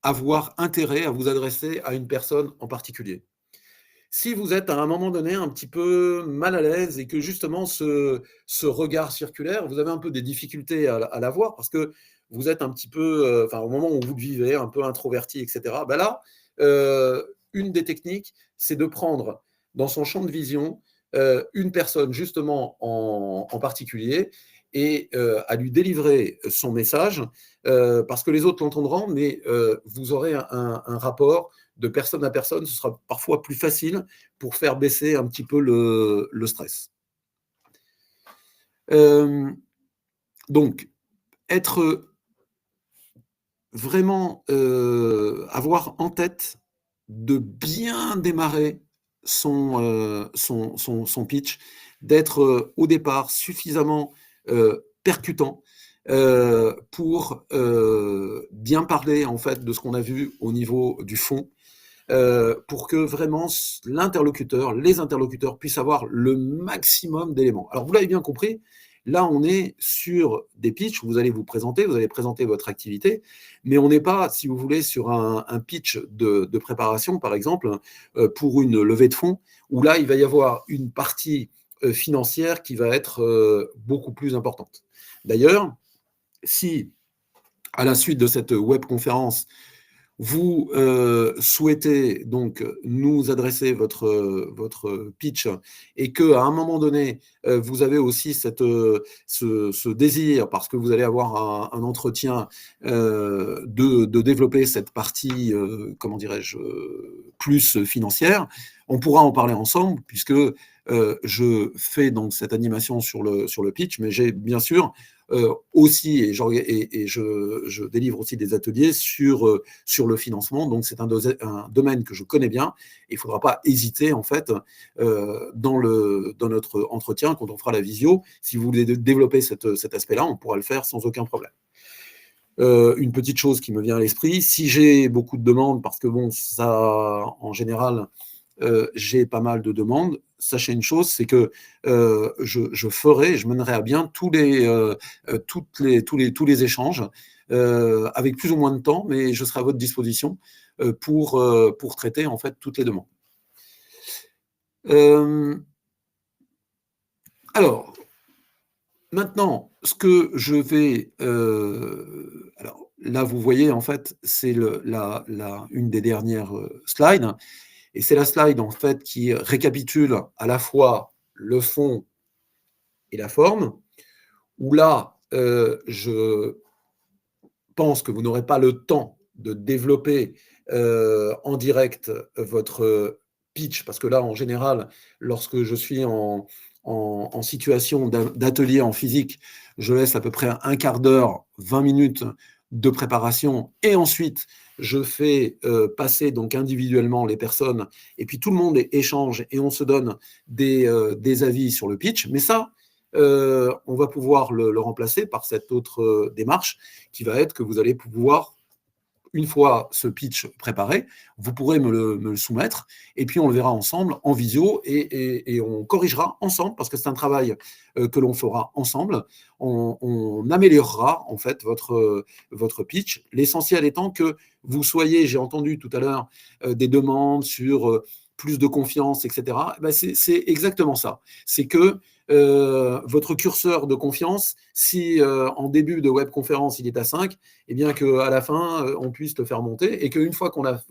avoir intérêt à vous adresser à une personne en particulier. Si vous êtes à un moment donné un petit peu mal à l'aise et que justement ce regard circulaire, vous avez un peu des difficultés à l'avoir parce que vous êtes un petit peu, au moment où vous le vivez, un peu introverti, etc. Ben là, une des techniques, c'est de prendre dans son champ de vision une personne justement en particulier et à lui délivrer son message parce que les autres l'entendront, mais vous aurez un rapport de personne à personne, ce sera parfois plus facile pour faire baisser un petit peu le stress. Donc, être vraiment, avoir en tête de bien démarrer son pitch, d'être au départ suffisamment percutant pour bien parler en fait de ce qu'on a vu au niveau du fond, pour que vraiment l'interlocuteur, les interlocuteurs puissent avoir le maximum d'éléments. Alors, vous l'avez bien compris, là, on est sur des pitchs où vous allez vous présenter, vous allez présenter votre activité, mais on n'est pas, si vous voulez, sur un pitch de préparation, par exemple, pour une levée de fonds, où là, il va y avoir une partie financière qui va être beaucoup plus importante. D'ailleurs, si, à la suite de cette webconférence, vous souhaitez donc nous adresser votre pitch et qu'à un moment donné, vous avez aussi ce désir, parce que vous allez avoir un entretien, de développer cette partie, comment dirais-je, plus financière, on pourra en parler ensemble, puisque je fais donc cette animation sur le pitch, mais j'ai bien sûr aussi, et je délivre aussi des ateliers sur le financement. Donc, c'est un domaine que je connais bien. Et il ne faudra pas hésiter, en fait, dans notre entretien, quand on fera la visio. Si vous voulez développer cet aspect-là, on pourra le faire sans aucun problème. Une petite chose qui me vient à l'esprit, si j'ai beaucoup de demandes, parce que bon, ça, en général, j'ai pas mal de demandes. Sachez une chose, c'est que je mènerai à bien tous les échanges avec plus ou moins de temps, mais je serai à votre disposition pour traiter en fait toutes les demandes. Alors, maintenant, ce que je vais... alors, là, vous voyez, en fait, c'est une des dernières slides. Et c'est la slide, en fait, qui récapitule à la fois le fond et la forme, où là, je pense que vous n'aurez pas le temps de développer en direct votre pitch, parce que là, en général, lorsque je suis en situation d'atelier en physique, je laisse à peu près un quart d'heure, 20 minutes de préparation, et ensuite, je fais passer donc individuellement les personnes, et puis tout le monde échange, et on se donne des avis sur le pitch. Mais ça, on va pouvoir le remplacer par cette autre démarche, qui va être que vous allez pouvoir, une fois ce pitch préparé, vous pourrez me le soumettre, et puis on le verra ensemble en visio, et on corrigera ensemble, parce que c'est un travail que l'on fera ensemble. On améliorera en fait votre pitch. L'essentiel étant que vous soyez, j'ai entendu tout à l'heure des demandes sur plus de confiance, etc. Ben c'est exactement ça. C'est que votre curseur de confiance, si en début de webconférence il est à 5, et bien qu'à la fin on puisse le faire monter, et qu'une fois qu'on a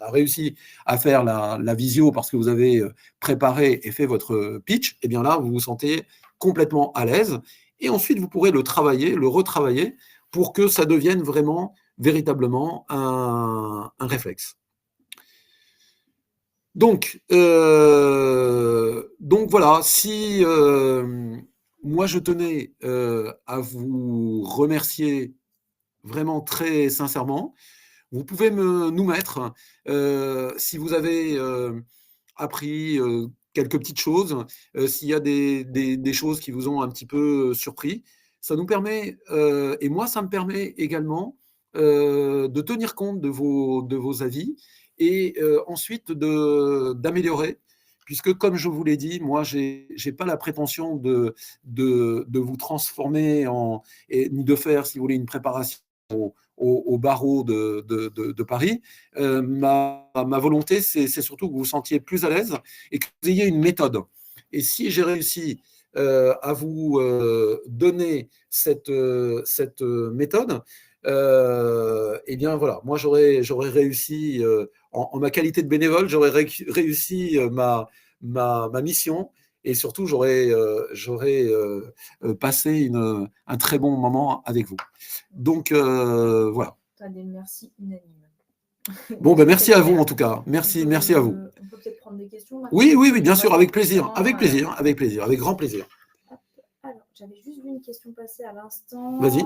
réussi à faire la visio parce que vous avez préparé et fait votre pitch, et bien là vous vous sentez complètement à l'aise, et ensuite vous pourrez le travailler, le retravailler pour que ça devienne vraiment, véritablement un réflexe. Donc voilà, si moi je tenais à vous remercier vraiment très sincèrement, vous pouvez nous mettre, si vous avez appris quelques petites choses, s'il y a des choses qui vous ont un petit peu surpris, ça nous permet, et moi ça me permet également de tenir compte de vos avis, et ensuite d'améliorer, puisque, comme je vous l'ai dit, moi, je n'ai pas la prétention de vous transformer ni de faire, si vous voulez, une préparation au barreau de Paris. Ma volonté, c'est surtout que vous vous sentiez plus à l'aise et que vous ayez une méthode. Et si j'ai réussi à vous donner cette méthode, eh bien voilà, moi j'aurais réussi en ma qualité de bénévole, j'aurais réussi ma mission, et surtout j'aurais passé un très bon moment avec vous. Donc voilà. Merci unanime. Bon, ben merci à vous en tout cas. Merci à vous. On peut peut-être prendre des questions. Oui, bien sûr, avec plaisir, avec grand plaisir. Alors, j'avais juste vu une question passer à l'instant. Vas-y.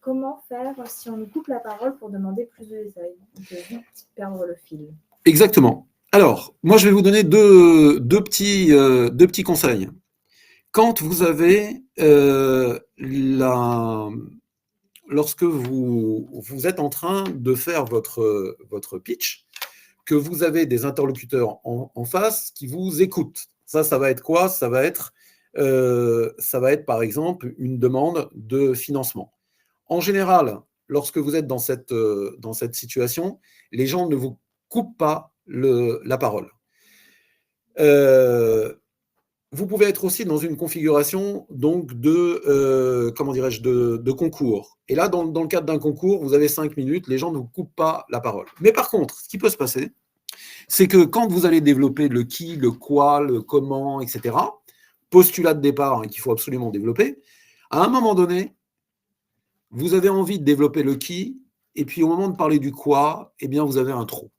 Comment faire si on nous coupe la parole pour demander plus de détails? On peut vite perdre le fil. Exactement. Alors, moi, je vais vous donner deux petits conseils. Quand vous avez lorsque vous êtes en train de faire votre pitch, que vous avez des interlocuteurs en face qui vous écoutent. Ça va être quoi? Ça va être par exemple une demande de financement. En général, lorsque vous êtes dans cette situation, les gens ne vous coupent pas la parole. Vous pouvez être aussi dans une configuration donc de concours. Et là, dans le cadre d'un concours, vous avez 5 minutes, les gens ne vous coupent pas la parole. Mais par contre, ce qui peut se passer, c'est que quand vous allez développer le qui, le quoi, le comment, etc., postulat de départ qu'il faut absolument développer, à un moment donné, vous avez envie de développer le qui, et puis au moment de parler du quoi, eh bien, vous avez un trou.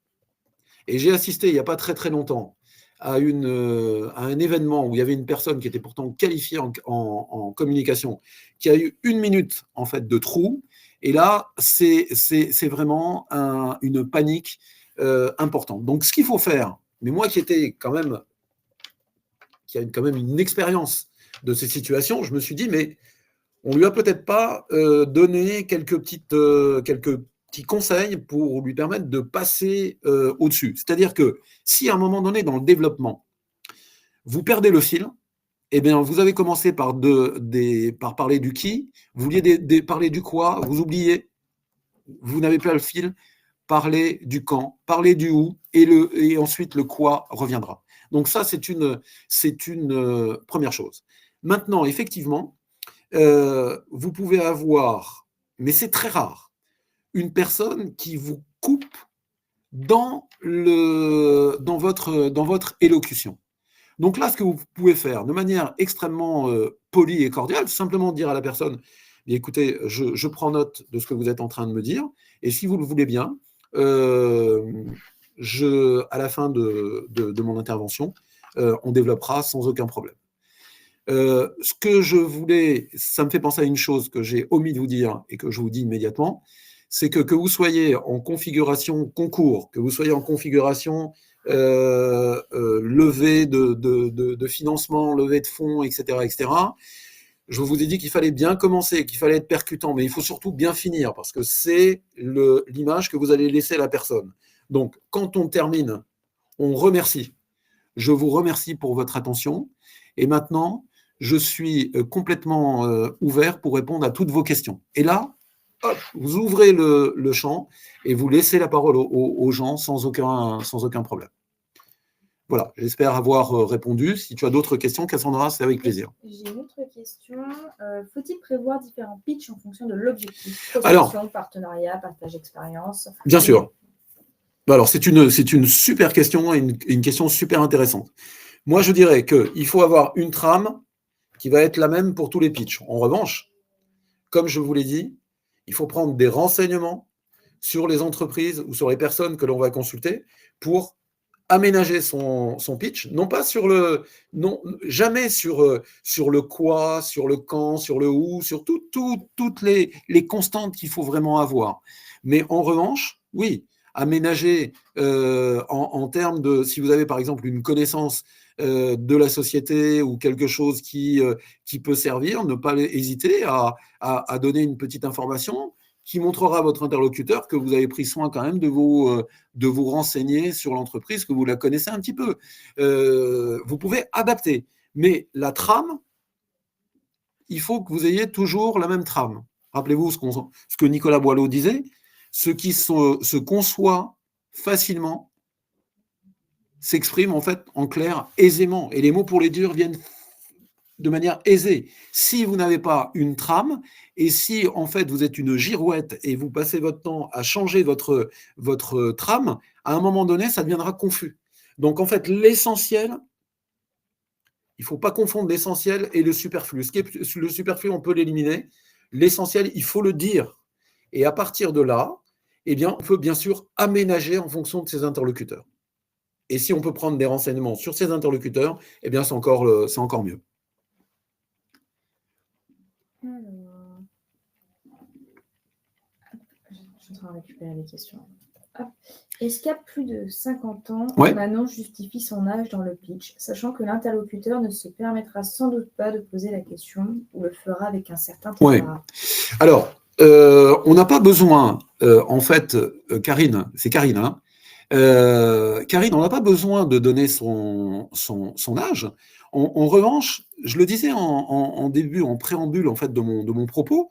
Et j'ai assisté il n'y a pas très très longtemps à un événement où il y avait une personne qui était pourtant qualifiée en communication, qui a eu 1 minute en fait de trou, et là, c'est vraiment une panique importante. Donc, ce qu'il faut faire, mais moi qui a quand même une expérience de ces situations, je me suis dit, mais on lui a peut-être pas donné quelques petits conseils pour lui permettre de passer au-dessus. C'est-à-dire que si à un moment donné dans le développement, vous perdez le fil, eh bien, vous avez commencé par parler du qui, vous vouliez parler du quoi, vous oubliez, vous n'avez pas le fil, parlez du quand, parlez du où, et ensuite le quoi reviendra. Donc ça, c'est une première chose. Maintenant, effectivement, vous pouvez avoir, mais c'est très rare, une personne qui vous coupe dans votre élocution. Donc là, ce que vous pouvez faire de manière extrêmement polie et cordiale, c'est simplement dire à la personne, écoutez, je prends note de ce que vous êtes en train de me dire, et si vous le voulez bien, à la fin de mon intervention, on développera sans aucun problème. Ce que je voulais, ça me fait penser à une chose que j'ai omis de vous dire et que je vous dis immédiatement, c'est que vous soyez en configuration concours, que vous soyez en configuration levée de financement, levée de fonds, etc., je vous ai dit qu'il fallait bien commencer, qu'il fallait être percutant, mais il faut surtout bien finir, parce que c'est l'image que vous allez laisser à la personne. Donc, quand on termine, on remercie. Je vous remercie pour votre attention. Et maintenant, je suis complètement ouvert pour répondre à toutes vos questions. Et là, hop, vous ouvrez le champ et vous laissez la parole aux gens sans aucun problème. Voilà, j'espère avoir répondu. Si tu as d'autres questions, Cassandra, c'est avec plaisir. J'ai une autre question. Faut-il prévoir différents pitchs en fonction de l'objectif? Prospection, partenariat, partage d'expérience? Bien sûr. Alors, c'est une super question et une question super intéressante. Moi, je dirais qu'il faut avoir une trame qui va être la même pour tous les pitchs. En revanche, comme je vous l'ai dit, il faut prendre des renseignements sur les entreprises ou sur les personnes que l'on va consulter pour aménager son pitch, non pas jamais sur le quoi, sur le quand, sur le où, sur toutes les constantes qu'il faut vraiment avoir. Mais en revanche, oui, aménager en termes de, si vous avez par exemple une connaissance de la société ou quelque chose qui peut servir, ne pas hésiter à donner une petite information qui montrera à votre interlocuteur que vous avez pris soin quand même de vous renseigner sur l'entreprise, que vous la connaissez un petit peu. Vous pouvez adapter. Mais la trame, il faut que vous ayez toujours la même trame. Rappelez-vous ce que Nicolas Boileau disait, ce qui se conçoit facilement s'exprime en fait en clair aisément. Et les mots pour les dire viennent de manière aisée. Si vous n'avez pas une trame, et si en fait vous êtes une girouette et vous passez votre temps à changer votre trame, à un moment donné, ça deviendra confus. Donc en fait, l'essentiel, il ne faut pas confondre l'essentiel et le superflu. Le superflu, on peut l'éliminer. L'essentiel, il faut le dire. Et à partir de là, eh bien, on peut bien sûr aménager en fonction de ses interlocuteurs. Et si on peut prendre des renseignements sur ses interlocuteurs, eh bien, c'est encore mieux. Alors, je suis en train de récupérer les questions. Est-ce qu'à plus de 50 ans, Ouais. on annonce justifie son âge dans le pitch, sachant que l'interlocuteur ne se permettra sans doute pas de poser la question ou le fera avec un certain temps. Ouais. Alors, on n'a pas besoin, en fait, Karine, c'est Karine, hein, Karine, on n'a pas besoin de donner son âge. En revanche, je le disais en début, en préambule en fait de mon propos,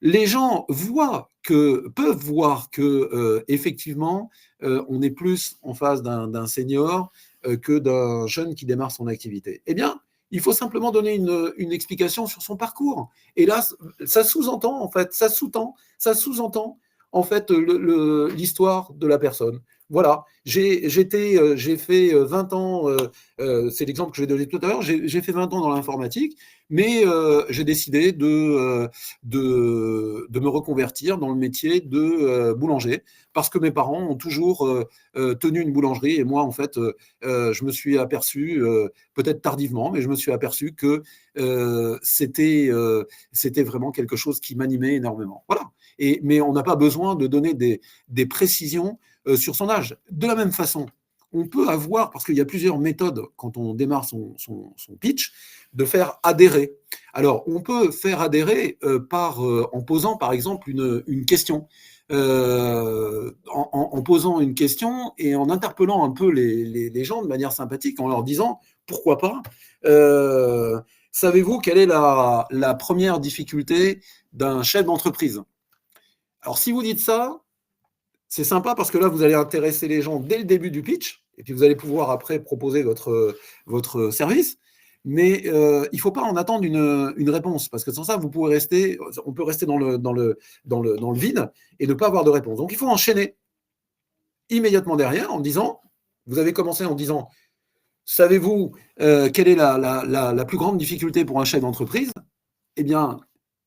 les gens peuvent voir que effectivement, on est plus en face d'un senior que d'un jeune qui démarre son activité. Eh bien, il faut simplement donner une explication sur son parcours. Et là, ça sous-entend en fait, ça sous-entend en fait l'histoire de la personne. Voilà, j'ai fait 20 ans, c'est l'exemple que j'ai donné tout à l'heure, j'ai fait 20 ans dans l'informatique, mais j'ai décidé de me reconvertir dans le métier de boulanger, parce que mes parents ont toujours tenu une boulangerie, et moi, en fait, je me suis aperçu, peut-être tardivement, mais je me suis aperçu que c'était vraiment quelque chose qui m'animait énormément. Voilà. Mais on n'a pas besoin de donner des précisions sur son âge. De la même façon, on peut avoir, parce qu'il y a plusieurs méthodes quand on démarre son pitch, de faire adhérer. Alors, on peut faire adhérer en posant, par exemple, une question. En posant une question et en interpellant un peu les gens de manière sympathique, en leur disant, pourquoi pas, savez-vous quelle est la première difficulté d'un chef d'entreprise? Alors, si vous dites ça, c'est sympa parce que là, vous allez intéresser les gens dès le début du pitch, et puis vous allez pouvoir après proposer votre service. Mais il ne faut pas en attendre une réponse, parce que sans ça, on peut rester dans le vide et ne pas avoir de réponse. Donc il faut enchaîner immédiatement derrière en disant, vous avez commencé en disant, savez-vous quelle est la plus grande difficulté pour un chef d'entreprise? Eh bien,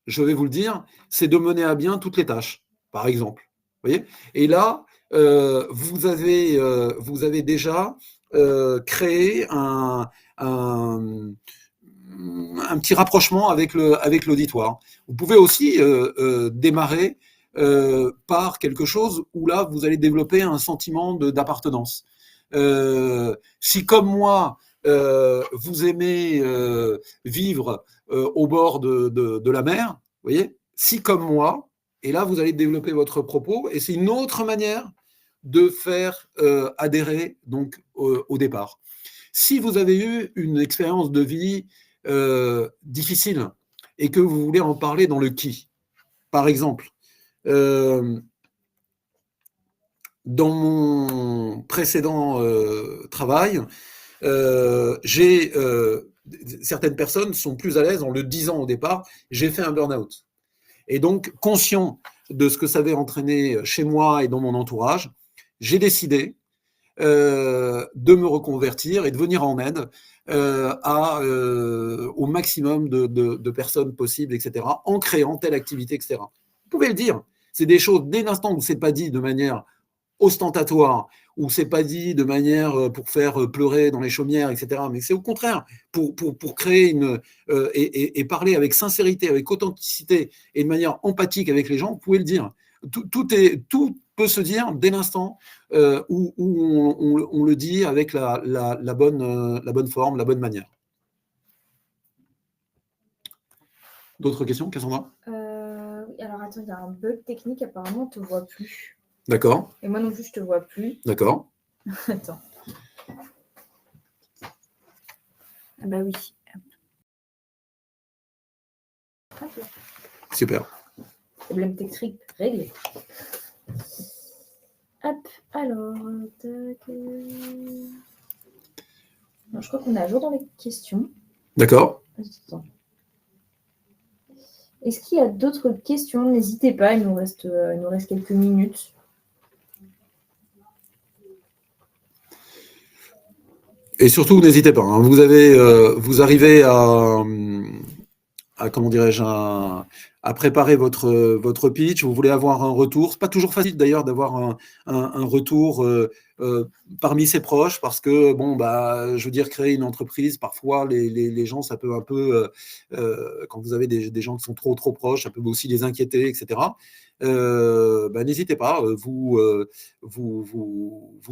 je vais vous le dire, c'est de mener à bien toutes les tâches, par exemple. Vous voyez? Et là, vous avez déjà créé un petit rapprochement avec l'auditoire. Vous pouvez aussi démarrer par quelque chose où là, vous allez développer un sentiment d'appartenance. Si, comme moi, vous aimez vivre au bord de la mer, vous voyez, si, comme moi, et là, vous allez développer votre propos, et c'est une autre manière de faire adhérer donc au départ. Si vous avez eu une expérience de vie difficile et que vous voulez en parler dans le qui, par exemple, dans mon précédent travail, certaines personnes sont plus à l'aise en le disant au départ, j'ai fait un burn-out. Et donc, conscient de ce que ça avait entraîné chez moi et dans mon entourage, j'ai décidé de me reconvertir et de venir en aide au maximum de personnes possibles, etc., en créant telle activité, etc. Vous pouvez le dire. C'est des choses, dès l'instant où ce n'est pas dit de manière ostentatoire, où c'est pas dit de manière pour faire pleurer dans les chaumières, etc. Mais c'est au contraire pour créer et parler avec sincérité, avec authenticité et de manière empathique avec les gens. Vous pouvez le dire. Tout peut se dire dès l'instant où on le dit avec la bonne forme, la bonne manière. D'autres questions, Cassandra? Alors attends, il y a un bug technique, apparemment, on ne te voit plus. D'accord. Et moi non plus, je ne te vois plus. D'accord. Attends. Ah bah oui. Okay. Super. Problème technique réglé. Hop, alors, tac. Alors, je crois qu'on est à jour dans les questions. D'accord. Attends. Est-ce qu'il y a d'autres questions? N'hésitez pas, il nous reste quelques minutes. Et surtout, n'hésitez pas. Hein, vous arrivez à comment dirais-je, à préparer votre pitch. Vous voulez avoir un retour. C'est pas toujours facile d'ailleurs d'avoir un retour parmi ses proches parce que bon bah je veux dire créer une entreprise parfois les gens ça peut un peu quand vous avez des gens qui sont trop proches ça peut aussi les inquiéter etc. N'hésitez pas vous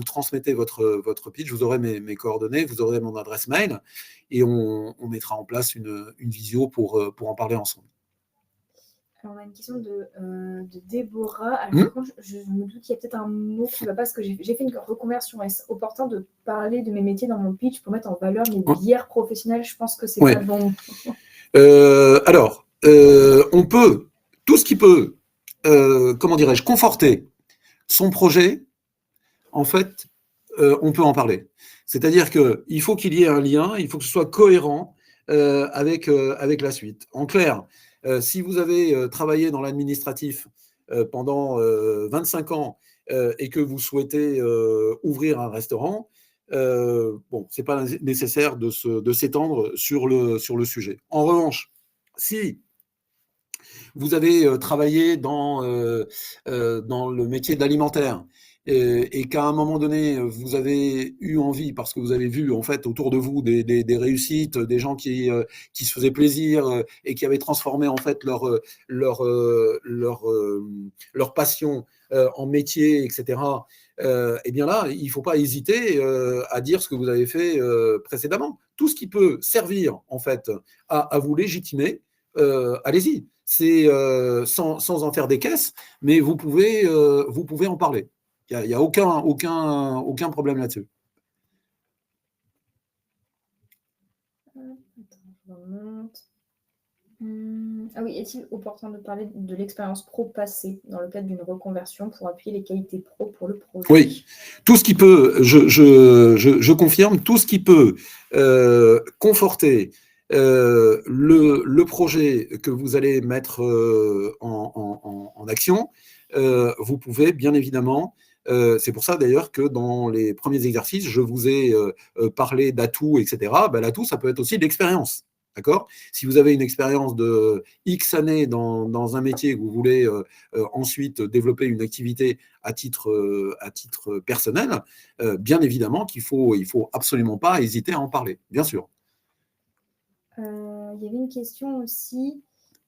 transmettez votre pitch, vous aurez mes coordonnées, vous aurez mon adresse mail et on mettra en place une visio pour en parler ensemble. Alors, on a une question de Déborah. Alors, je me doute qu'il y a peut-être un mot qui ne va pas, parce que j'ai fait une reconversion. Est-ce opportun de parler de mes métiers dans mon pitch pour mettre en valeur mes bières professionnelles? Je pense que c'est pas bon. Alors, on peut, tout ce qui peut, comment dirais-je, conforter son projet, en fait, on peut en parler. C'est-à-dire qu'il faut qu'il y ait un lien, il faut que ce soit cohérent avec la suite. En clair, si vous avez travaillé dans l'administratif pendant 25 ans et que vous souhaitez ouvrir un restaurant, bon, ce n'est pas nécessaire de s'étendre sur le sujet. En revanche, si vous avez travaillé dans le métier d'alimentaire et qu'à un moment donné, vous avez eu envie, parce que vous avez vu en fait autour de vous des réussites, des gens qui se faisaient plaisir et qui avaient transformé en fait leur passion en métier, etc. Eh bien là, il ne faut pas hésiter à dire ce que vous avez fait précédemment. Tout ce qui peut servir en fait à vous légitimer, allez-y. C'est sans en faire des caisses, mais vous pouvez en parler. Il n'y a aucun problème là-dessus. Ah oui, est-il opportun de parler de l'expérience pro passée dans le cadre d'une reconversion pour appuyer les qualités pro pour le projet? Oui, tout ce qui peut, je confirme, tout ce qui peut conforter le projet que vous allez mettre en action, vous pouvez bien évidemment. C'est pour ça d'ailleurs que dans les premiers exercices, je vous ai parlé d'atouts, etc. Ben, l'atout, ça peut être aussi de l'expérience. D'accord ? Si vous avez une expérience de X années dans un métier que vous voulez ensuite développer une activité à titre personnel, bien évidemment qu'il faut absolument pas hésiter à en parler, bien sûr. Il y avait une question aussi.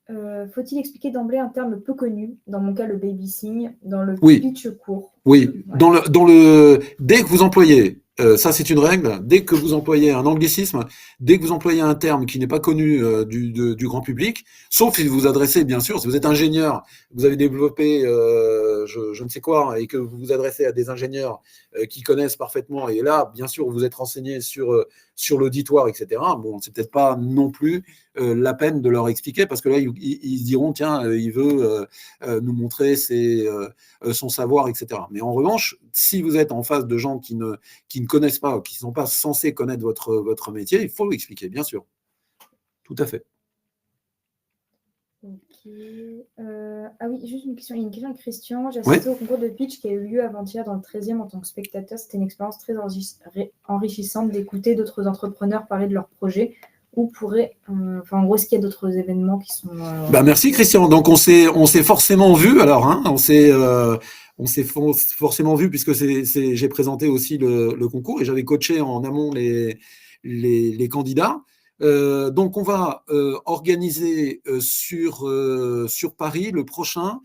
Faut-il expliquer d'emblée un terme peu connu, dans mon cas le babysitting, dans le pitch court? Oui, ouais. Dès que vous employez, ça c'est une règle, dès que vous employez un anglicisme, dès que vous employez un terme qui n'est pas connu du grand public, sauf si vous vous adressez, bien sûr, si vous êtes ingénieur, vous avez développé je ne sais quoi, et que vous vous adressez à des ingénieurs qui connaissent parfaitement, et là, bien sûr, vous êtes renseigné sur l'auditoire, etc. Bon, c'est peut-être pas non plus la peine de leur expliquer, parce que là, ils diront, tiens, il veut nous montrer son savoir, etc. Mais en revanche, si vous êtes en face de gens qui ne connaissent pas, qui ne sont pas censés connaître votre métier, il faut l'expliquer, bien sûr. Tout à fait. Ok. Ah oui, juste une question. Il y a une question de Christian. J'ai assisté au concours de pitch qui a eu lieu avant-hier dans le 13e en tant que spectateur. C'était une expérience très enrichissante d'écouter d'autres entrepreneurs parler de leurs projets. Ou pourrait, en gros, est-ce qu'il y a d'autres événements qui sont... Merci Christian. Donc on s'est forcément vu alors. Hein, on s'est forcément vu puisque j'ai présenté aussi le concours et j'avais coaché en amont les candidats. Donc on va organiser sur Paris le prochain.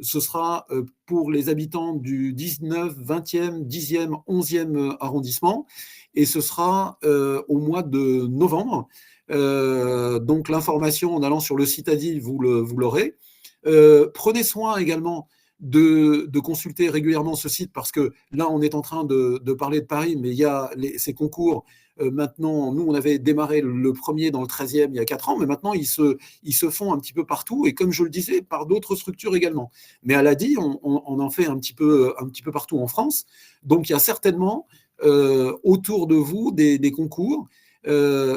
Ce sera pour les habitants du 19, 20e, 10e, 11e arrondissement et ce sera au mois de novembre. Donc l'information en allant sur le site ADI, vous l'aurez. Prenez soin également de consulter régulièrement ce site parce que là, on est en train de parler de Paris, mais il y a ces concours. Maintenant, nous, on avait démarré le premier dans le 13e il y a 4 ans, mais maintenant, ils se font un petit peu partout et comme je le disais, par d'autres structures également. Mais à l'ADI, on en fait un petit peu partout en France. Donc, il y a certainement autour de vous des concours.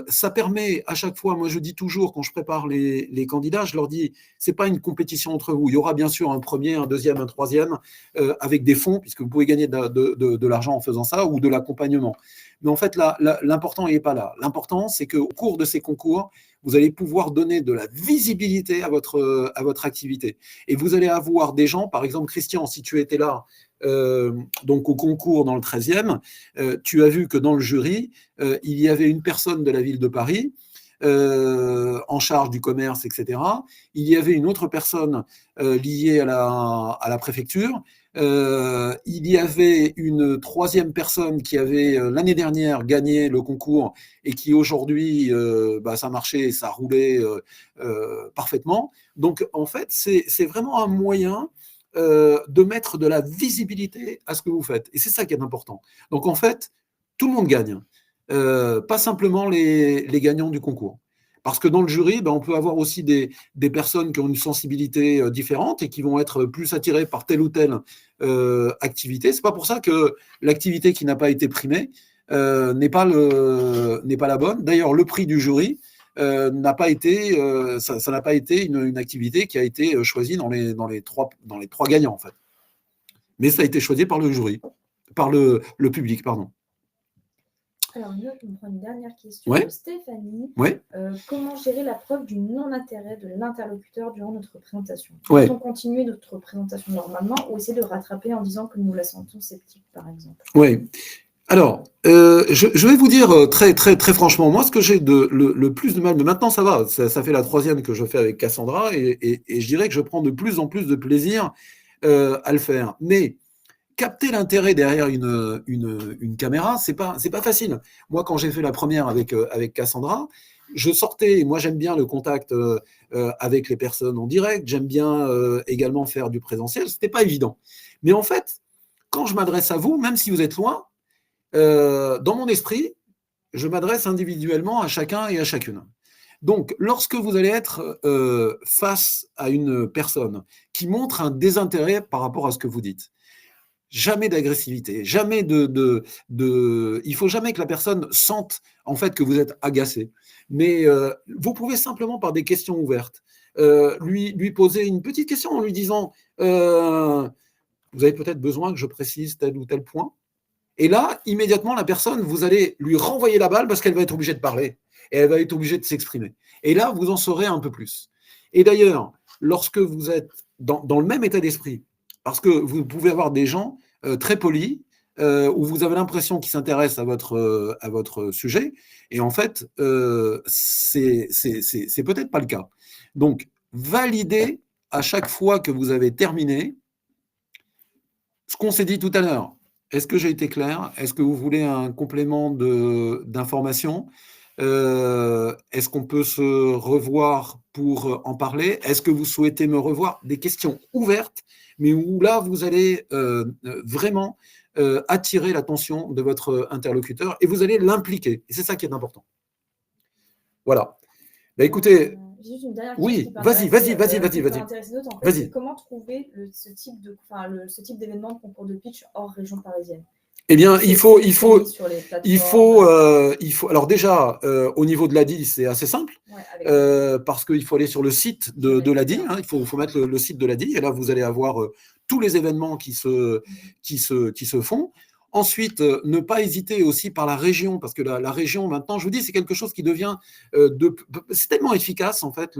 Ça permet à chaque fois, moi je dis toujours quand je prépare les candidats, je leur dis c'est pas une compétition entre vous. Il y aura bien sûr un premier, un deuxième, un troisième avec des fonds puisque vous pouvez gagner de l'argent en faisant ça ou de l'accompagnement. Mais en fait l'important n'est pas là. L'important c'est qu'au cours de ces concours vous allez pouvoir donner de la visibilité à votre activité et vous allez avoir des gens, par exemple Christian, si tu étais là. Donc au concours dans le 13e, tu as vu que dans le jury, il y avait une personne de la ville de Paris en charge du commerce, etc. Il y avait une autre personne liée à la préfecture. Il y avait une troisième personne qui avait l'année dernière gagné le concours et qui aujourd'hui, ça marchait, ça roulait parfaitement. Donc en fait, c'est vraiment un moyen de mettre de la visibilité à ce que vous faites. Et c'est ça qui est important. Donc en fait, tout le monde gagne, pas simplement les gagnants du concours. Parce que dans le jury, on peut avoir aussi des personnes qui ont une sensibilité différente et qui vont être plus attirées par telle ou telle activité. C'est pas pour ça que l'activité qui n'a pas été primée n'est pas la bonne. D'ailleurs, le prix du jury n'a pas été, ça n'a pas été une activité qui a été choisie dans les trois gagnants en fait. Mais ça a été choisi par le jury, par le public, pardon. Alors, on prend une dernière question de Stéphanie. Ouais. Comment gérer la preuve du non-intérêt de l'interlocuteur durant notre présentation? Peut-on continuer notre présentation normalement ou essayer de rattraper en disant que nous la sentons sceptique, par exemple? Oui. Alors, je vais vous dire très, très, très franchement, moi, ce que j'ai le plus de mal, mais maintenant ça va, ça fait la troisième que je fais avec Cassandra, et je dirais que je prends de plus en plus de plaisir à le faire. Mais capter l'intérêt derrière une caméra, c'est pas facile. Moi, quand j'ai fait la première avec Cassandra, je sortais, moi j'aime bien le contact avec les personnes en direct, j'aime bien également faire du présentiel, c'était pas évident. Mais en fait, quand je m'adresse à vous, même si vous êtes loin, dans mon esprit, je m'adresse individuellement à chacun et à chacune. Donc, lorsque vous allez être face à une personne qui montre un désintérêt par rapport à ce que vous dites, jamais d'agressivité, jamais il faut jamais que la personne sente en fait que vous êtes agacé. Mais vous pouvez simplement par des questions ouvertes lui poser une petite question en lui disant vous avez peut-être besoin que je précise tel ou tel point. Et là, immédiatement, la personne, vous allez lui renvoyer la balle parce qu'elle va être obligée de parler et elle va être obligée de s'exprimer. Et là, vous en saurez un peu plus. Et d'ailleurs, lorsque vous êtes dans le même état d'esprit, parce que vous pouvez avoir des gens très polis où vous avez l'impression qu'ils s'intéressent à votre sujet, et en fait, c'est peut-être pas le cas. Donc, validez à chaque fois que vous avez terminé ce qu'on s'est dit tout à l'heure. Est-ce que j'ai été clair? Est-ce que vous voulez un complément d'information? Est-ce qu'on peut se revoir pour en parler? Est-ce que vous souhaitez me revoir? Des questions ouvertes, mais où là, vous allez vraiment attirer l'attention de votre interlocuteur et vous allez l'impliquer. Et c'est ça qui est important. Voilà. Bah, écoutez... Juste une dernière question. Oui, vas-y. Vas-y. Comment trouver ce type d'événement de concours de pitch hors région parisienne? Eh bien, il faut. Alors déjà, au niveau de l'ADI, c'est assez simple, parce qu'il faut aller sur le site de l'ADI. Hein, il faut mettre le site de l'ADI, et là, vous allez avoir tous les événements qui se font. Ensuite, ne pas hésiter aussi par la région, parce que la région, maintenant, je vous dis, c'est quelque chose qui devient... c'est tellement efficace, en fait,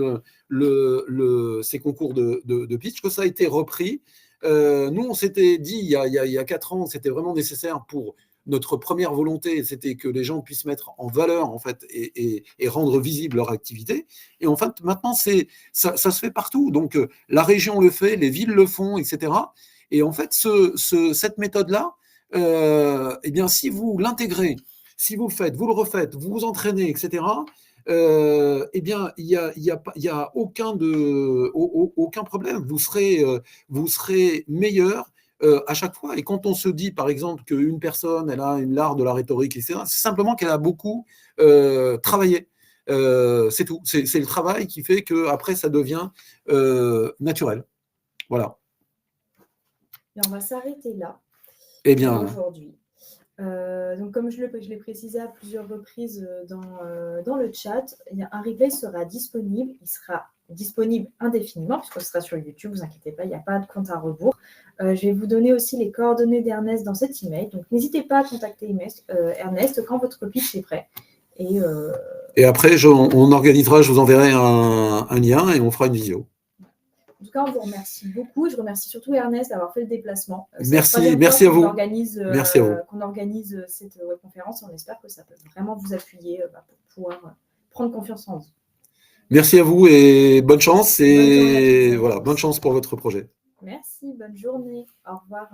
ces concours de pitch, que ça a été repris. Nous, on s'était dit, il y a 4 ans, c'était vraiment nécessaire pour notre première volonté, c'était que les gens puissent mettre en valeur, en fait, et rendre visible leur activité. Et en fait, maintenant, ça se fait partout. Donc, la région le fait, les villes le font, etc. Et en fait, cette méthode-là, eh bien, si vous l'intégrez, si vous le faites, vous le refaites, vous vous entraînez, etc., eh bien, il y a aucun problème. Vous serez meilleur à chaque fois. Et quand on se dit, par exemple, qu'une personne, elle a l'art de la rhétorique, etc., c'est simplement qu'elle a beaucoup travaillé. C'est tout. C'est le travail qui fait qu'après, ça devient naturel. Voilà. Et on va s'arrêter là Eh bien, aujourd'hui. Donc, comme je l'ai précisé à plusieurs reprises dans le chat, un replay sera disponible. Il sera disponible indéfiniment, puisque ce sera sur YouTube, ne vous inquiétez pas, il n'y a pas de compte à rebours. Je vais vous donner aussi les coordonnées d'Ernest dans cet email. Donc, n'hésitez pas à contacter Ernest quand votre pitch est prêt. Et après, on organisera, je vous enverrai un lien et on fera une vidéo. En tout cas, on vous remercie beaucoup. Je remercie surtout Ernest d'avoir fait le déplacement. Merci à vous. Merci à vous. Qu'on organise cette webconférence et on espère que ça peut vraiment vous appuyer pour pouvoir prendre confiance en vous. Merci à vous et bonne chance. Et voilà, bonne chance pour votre projet. Merci, bonne journée. Au revoir.